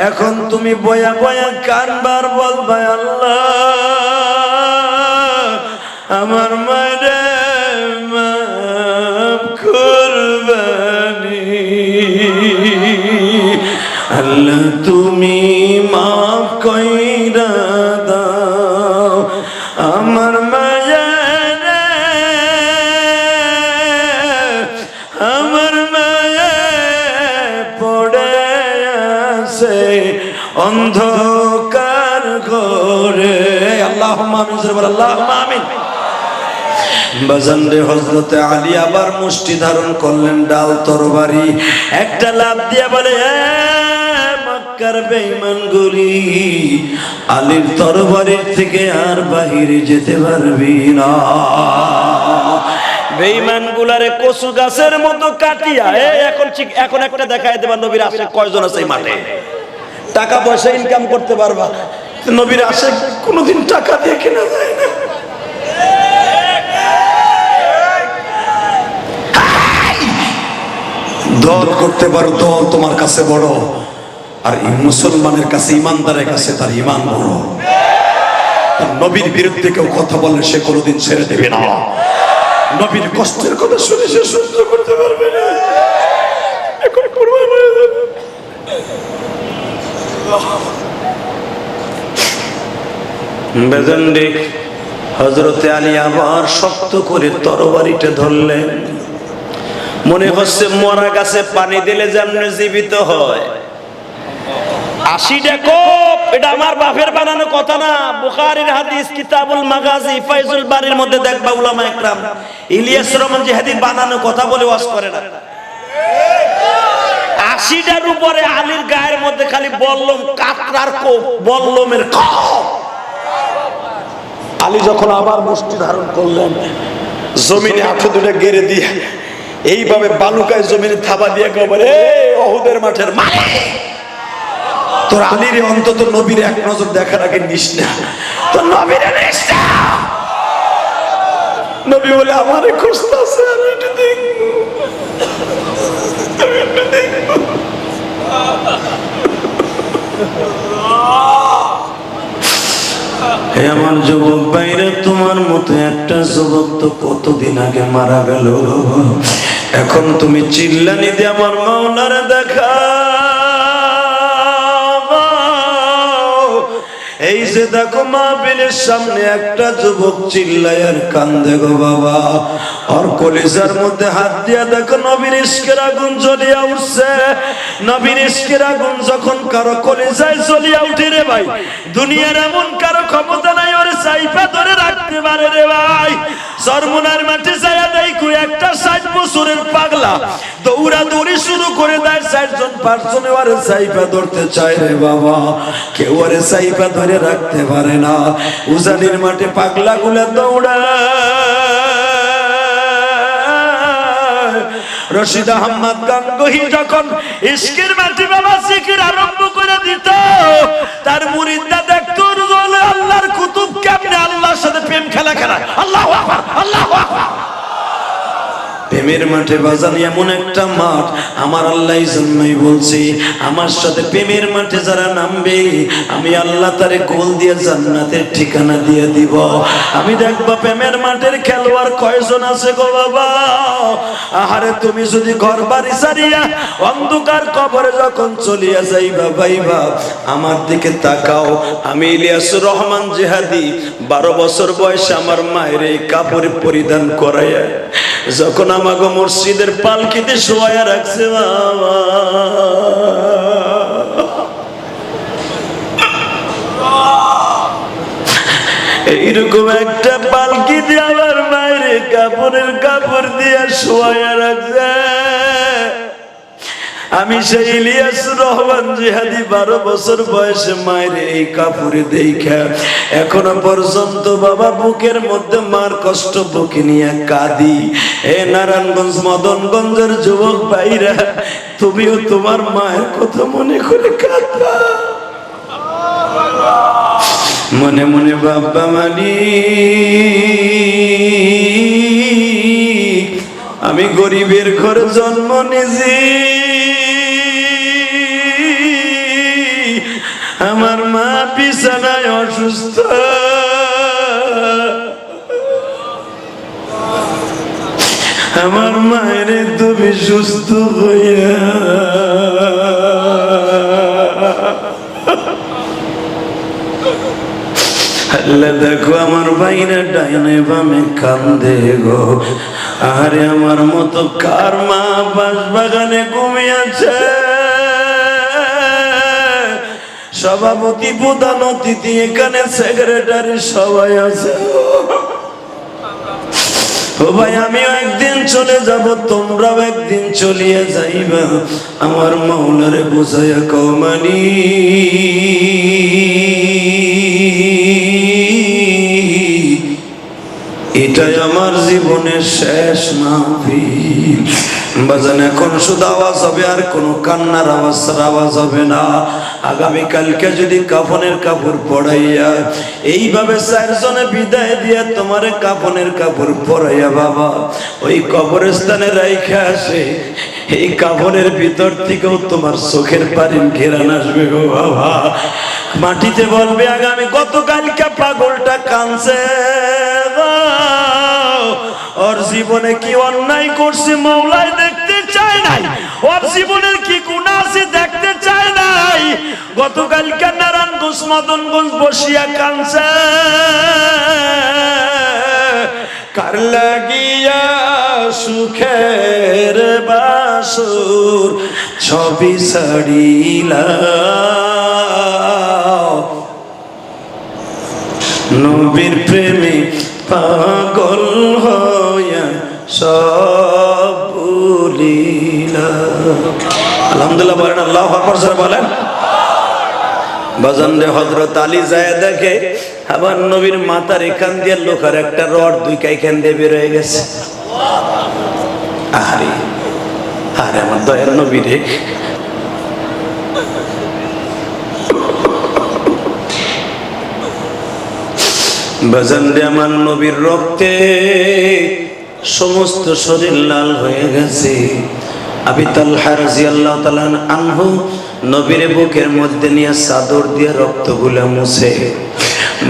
এখন তুমি বয়া বয়া কানবার বলবা, আল্লাহ আমার মায়ের মাফ করবানি, আল্লাহ তুমি মাফ কইরা দাও আমার মায়ের, আমার মায়ে পড়ে আছে অন্ধকার ঘরে। আল্লাহুম্মা আমিন, আল্লাহুম্মা আমিন। বাজানরে হযরতে আলী আবার মুষ্টি ধারণ করলেন ডাল তরবারি, একটা লাফ দিয়ে বলে, মক্কার বেঈমানগুলি, আলীর তরবারির থেকে আর বাহিরে যেতে পারবি না। বেঈমানগুলারে কচু গাছের মতো কাটিয়া এখন একটা দেখায় দেবা নবীর আশে কয়জন আছে এই মাঠে, টাকা পয়সা ইনকাম করতে পারবা। নবীর আশে কোনোদিন টাকা দিয়ে কেনা যায় না। দল করতে পারো, দল তোমার কাছে বড়, আর এই মুসলমানের কাছে, ইমানদারের কাছে তার ইমান বড়। নবীর বিরুদ্ধে কেউ কথা বললে সে কোনোদিন ছেড়ে দেবে না। নবীর কষ্টের কথা শুনে সে সহ্য করতে পারবে না। এখন কুরবান হয়ে যাবে। বেজন্ডি হযরতে আলী আবার শক্ত করে তরবারিটা ধরলেন। মনে হচ্ছে মরা গাছে পানি দিলে যেমন জীবিত হয়। 80টা কোপ, এটা আমার বাপের বানানো কথা না, বুখারীর হাদিস কিতাবুল মাগাজি ফাইজুল বারীর মধ্যে দেখবা উলামা একরাম ইলিয়াস রহমান জিহাদি বানানো কথা বলে ওয়াজ করে না। 80টার উপরে আলীর গায়ের মধ্যে খালি বল্লম, কাতরার কোপ, বল্লমের কোপ। আলী যখন আবার মুষ্টি ধারণ করলেন, জমিনে হাতে দুটো গেড়ে দিয়ে এইভাবে বালুকায় জমিনে থাবা দিয়ে বলে, ওহুদের মাঠের মালিক, তোর আলীর অন্তত নবীর এক নজর দেখার আগে নিস না, তোর নবীর নিস না। নবী বলে, আমারে খুঁজতেছে, আমি একটু দেখবো, আমি একটু দেখবো। হে আমার যুবক ভাইরা, তোমার মতো একটা যুবক তো কতদিন আগে মারা গেল। এখন তুমি চিল্লানি দিয়ে আমার মাওলারে দেখা। যে দেখো মাহফিলের সামনে একটা যুবক চিল্লায় আর কান্দে গো বাবা, আর কলিজার মধ্যে হাত দিয়া দেখো নবীর ইশকের আগুন জ্বলিয়া উঠছে। নবীর ইশকের আগুন যখন কারো কলিজায় জ্বলিয়া উঠে রে ভাই, দুনিয়ার এমন কারো ক্ষমতা নাই ওরে চাইপা ধরে রাখতে পারে রে ভাই। চরমোনার মাঠে যায়া দেখো একটা 60 বছরের পাগলা দৌড়া দৌড়ি শুরু করে দেয়, 4 জন 5 জনে ওরে চাইপা ধরতে চায় রে বাবা, কেউ ওরে চাইপা ধরে রাখতে পারে না। উজানির মাঠে পাগলা গুলা দৌড়ায়। রশিদ আহমদ গাঙ্গুহি যখন ইশকের মাঠে বাবা জিকির আরম্ভ করে দিত, তার মুরিদরা দেখতো আল্লাহর কুতুব কেমনে আল্লাহর সাথে প্রেম খেলা খেলায়। আল্লাহু আকবার, আল্লাহু আকবার। প্রেমের মাঠে বাজান এমন একটা মাঠ, আমার আল্লাহ এই জন্যই বলছি, আমার সাথে প্রেমের মাঠে যারা নামবে আমি আল্লাহ তারে কোল দিয়ে জান্নাতের ঠিকানা দিয়ে দিব। আমি দেখবো প্রেমের মাঠের খেলোয়াড় কয়জন আছে গো বাবা। আহারে তুমি যদি ঘর বাড়ি ছাড়িয়া অন্ধকার কবরে যখন চলিয়া যাইবা ভাইবা, আমার দিকে তাকাও। আমি ইলিয়াসুর রহমান জিহাদি 12 বছর বয়সে আমার মায়ের এই কাপড় পরিধান করাইয়া যখন আমাকে মসজিদের পালকিতে শোয়া রাখছে বাবা, এইরকম একটা পালকি দিয়ে আমার মায়ের কাপড়ের কাপড় দিয়ে শোয়া রাখছে। আমি সেই ইলিয়াসুর রহমান জিহাদি 12 বছর বয়সে মায়ের এই কাপড়ে দেখা এখনো পর্যন্ত বাবা বুকের মধ্যে মার কষ্ট বুকে নিয়ে কাঁদি। এ নারায়ণগঞ্জ মদনগঞ্জের যুবক ভাইরা, তুমিও তোমার মায়ের কথা মনে করে কাঁদবা মনে মনে। বাবা মালিক, আমি গরিবের ঘরে জন্ম নিয়েছি, আমার মা বিছানায় অসুস্থ, আমার মায়ের তুমি সুস্থ হইয়া আল্লাহ দেখো আমার ভাইরা ডাইনে বামে কান্দে গো। আরে আমার মতো কার মা বাসবাগানে ঘুমিয়েছে, সভাপতি প্রধান অতিথি এখানে সেক্রেটারি সবাই আছে। ও ভাই আমিও একদিন চলে যাব, তোমরাও একদিন চলিয়ে যাইবা। আমার মাওলারে বুঝাইয়া কমানি এটাই আমার জীবনের শেষ মাহফিল। বাজান এখন শুধু আওয়াজ হবে, আর কোনো কান্নার আওয়াজ হবে না। আগামীকালকে যদি কাফনের কাপড় পরাইয়া এইভাবে 4 জনে বিদায় দিয়া তোমার কাফনের কাপড় পরাইয়া বাবা ওই কবরস্থানে রাইখা আসে, এই কাফনের ভিতর থেকেও তোমার চোখের পানি ঘেরান আসবে গো বাবা। মাটিতে বলবে আগামী গতকালকে পাগলটা কাঁদছে, ওর জীবনে কি অন্যায় করছে মাওলাই দেখতে চায় নাই, ওর জীবনের কি গুনাহ আছে দেখতে চায় নাই। গতকালকে নারায়ণগঞ্জ মদনগঞ্জ বসিয়া কাঁদছে, কার লাগিয়া সুখের বাসুর ছবি ছাড়িলা, নবীর প্রেমে পাগল হইয়া সব ভুলিলা। আলহামদুলিল্লাহ বলেন, আল্লাহু আকবার জোরে বলেন। বাজান রে হযরত আলী যায় দেখে আবার নবীর মাথার এখান দিয়ে লোহার একটা রড 2 কাইখান দিয়ে বের হয়ে গেছে। আরে আরে আমার দয়ার নবী রে, বাজান রে আমার নবীর রক্তে সমস্ত শরীর লাল হয়ে গেছে। আবু তালহা রাদিয়াল্লাহু তাআলা আনহু নবীর বুকের মধ্যে নিয়ে চাদর দিয়ে রক্তগুলো মুছে।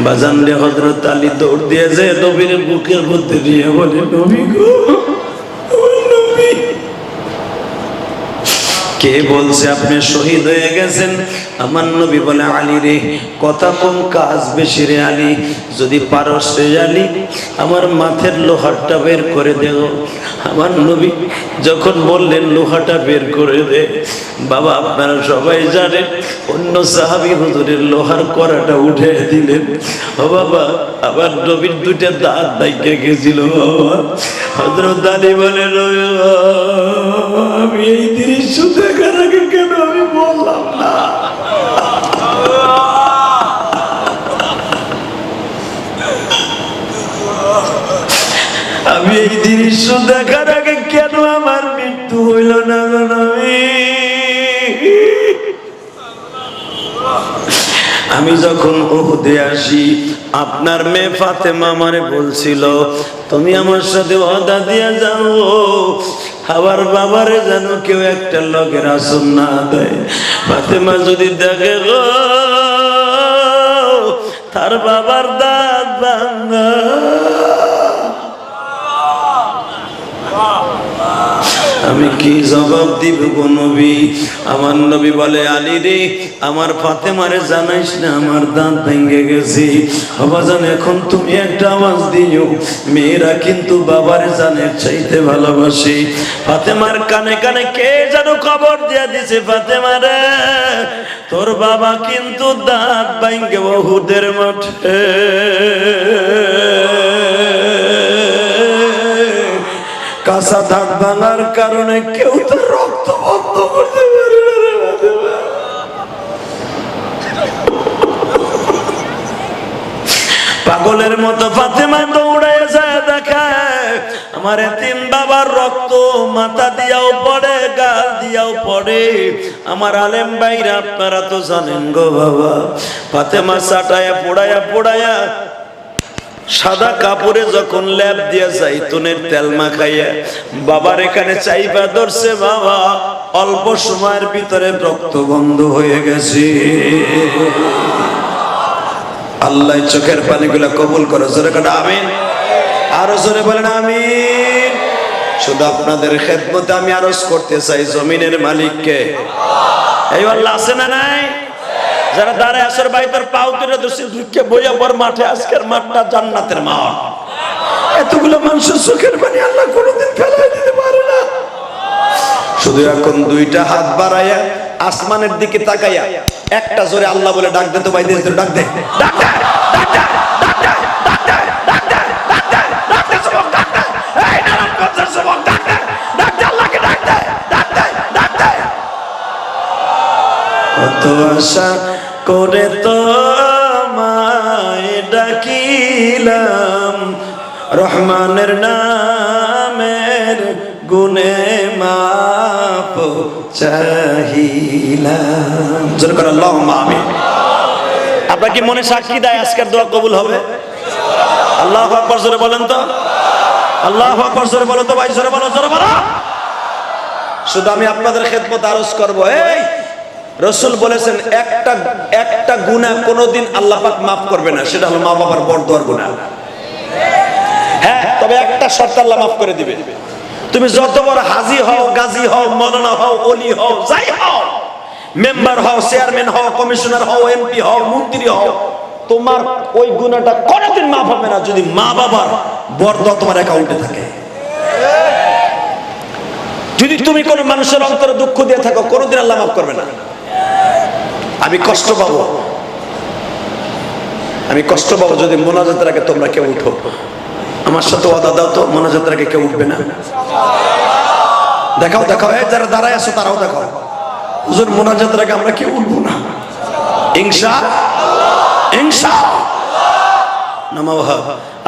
বাজান রে হযরত আলী দৌড় দিয়ে যে নবীর বুকের মধ্যে দিয়ে বলে, নবী গো, কে বলছে আপনি শহীদ হয়ে গেছেন? আমার নবী বলে, আলী রে, কথা কম কাজ বেশি রে আলী, যদি পারস রে আলী আমার মাথার লোহারটা বের করে দেও। আমার নবী যখন বললেন লোহাটা বের করে দে, বাবা আপনারা সবাই জানেন অন্য সাহাবী হুজুরের লোহার কড়াটা উঠে দিলেন। ও বাবা, আবার নবীর দুইটা দাঁত দাইকে গেছিল। বাবা হযরত আলী বলেন, আমি এই দৃশ্য দেখার আগে কেন আমি বললাম না? আমি এই দৃশ্য দেখার আগে কেন আমার মৃত্যু হইল না? আমি যখন উহুদে আসি, আপনার মেয়ে ফাতেমা আমারে বলছিল, তুমি আমার সাথে ওয়াদা দিয়ে যাও, আবার বাবারে যেন কেউ একটা লগের আসন না দেয়। ফাতেমা যদি দেখে গো তার বাবার দাঁত ভাঙা, আমি কি জবাব দিব গো নবী? আমার নবী বলে, আলী রে, আমার ফাতেমারে জানাইস না আমার দাঁত ভেঙে গেছে। বাবাজান এখন তুমি একটা আওয়াজ দিও, মেয়েরা কিন্তু বাবারে জানের চাইতে ভালোবাসে। ফাতেমার কানে কানে কে যেন খবর দিয়া দিছে, ফাতেমারে তোর বাবা কিন্তু দাঁত ভেঙে উহুদের মাঠে কাঁচা দাঁত ভাঙার কারণে কেউ তো রক্ত বন্ধ করতে পারে না। পাগলের মতো ফাতেমা দৌড়ায় যায়, দেখায় আমার এতিম বাবার রক্ত মাথা দিয়াও পড়ে, গাল দিয়াও পড়ে। আমার আলেম ভাইরা আপনারা তো জানেন গো বাবা, ফাতেমা চাটায়া পোড়ায়া পোড়ায়া সাদা কাপড়ে যখন লেপ দিয়া জাইতুনের তেল মাখাইয়া বাবার এখানে চাইবা ধরছে, বাবা অল্প সময়ের ভিতরে রক্ত বন্ধ হয়ে গেছে। আল্লাহ চোখের পানিগুলো কবুল করে, জোরে করে আমিন। আরো জোরে বলেন আমিন। শুধু আপনাদের খেদমতে আমি আরজ করতে চাই, জমিনের মালিককে এই আল্লাহ আছে না নাই? যারা দাঁড়ায় আসর ভাই তোর পাও তুলে ধরছে, ঢুকে বইয়া পর মাঠে, আজকের মাঠটা জান্নাতের মাঠ। এতগুলো মানুষের চোখের পানি আল্লাহ কোনোদিন ফেলাই দিতে পারে না। শুধু এখন দুইটা হাত বাড়াইয়া আসমানের দিকে তাকাইয়া একটা জোরে আল্লাহ বলে ডাক দে তো ভাই, দেশ ধরে ডাক দে, ডাক দে, ডাক দে, ডাক দে, ডাক দে, ডাক দে, ডাক দে, ডাক দে যুবক, ডাক দে, এই নারায়ণগঞ্জের যুবক, ডাক দে, ডাক দে, আল্লাহকে ডাক দে, ডাক দে, ডাক দে। কত আশা করে তো আমায় ডাকিলাম, রহমানের নামের গুনে মাপ চাহিলাম। জোরে করে আল্লাহুম্মা আমিন। আপনার কি মনে সাক্ষী দেয় আজকের দোয়া কবুল হবে? আল্লাহু আকবার, জোরে বলেন তো, আল্লাহু আকবার, জোরে বলো তো ভাই, জোরে বলো, জোরে বলো। শুধু আমি আপনাদের খেদমত আরজ করব, এই রাসূল বলেছেন একটা গুনাহ কোনোদিন আল্লাহ পাক মাফ করবে না, সেটা হলো মা বাবার বরদোয়ার গুনাহ। হ্যাঁ, তবে একটা শর্ত আল্লাহ মাফ করে দিবে। তুমি যত বড় হাজী হও, গাজী হও, মাওলানা হও, ওলি হও, যাই হও, মেম্বার হও, চেয়ারম্যান হও, কমিশনার হও, এমপি হও, মন্ত্রী হও, তোমার ওই গুনাহটা কোনোদিন মাফ হবে না যদি মা বাবার বরদোয়া তোমার অ্যাকাউন্টে থাকে। যদি তুমি কোনো মানুষের অন্তরে দুঃখ দিয়ে থাকো, কোনোদিন আল্লাহ মাফ করবে না। আমি কষ্ট পাবো, আমি কষ্ট পাবো যদি মোনাজাতের আগে তোমরা কেউ উঠো। আমার সাথে ওয়াদা দাও তো, মোনাজাতের আগে কেউ উঠবে না। দেখাও দেখাও, এই যারা দাঁড়ায় আছো তারাও দেখাও, হুজুর মোনাজাতের আগে আমরা কেউ উঠবো না ইনশাআল্লাহ, ইনশাআল্লাহ। নামাও।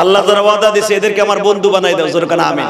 আল্লাহ যারা ওয়াদা দিয়েছে এদেরকে আমার বন্ধু বানাই দাও, জোরে কানা আমিন।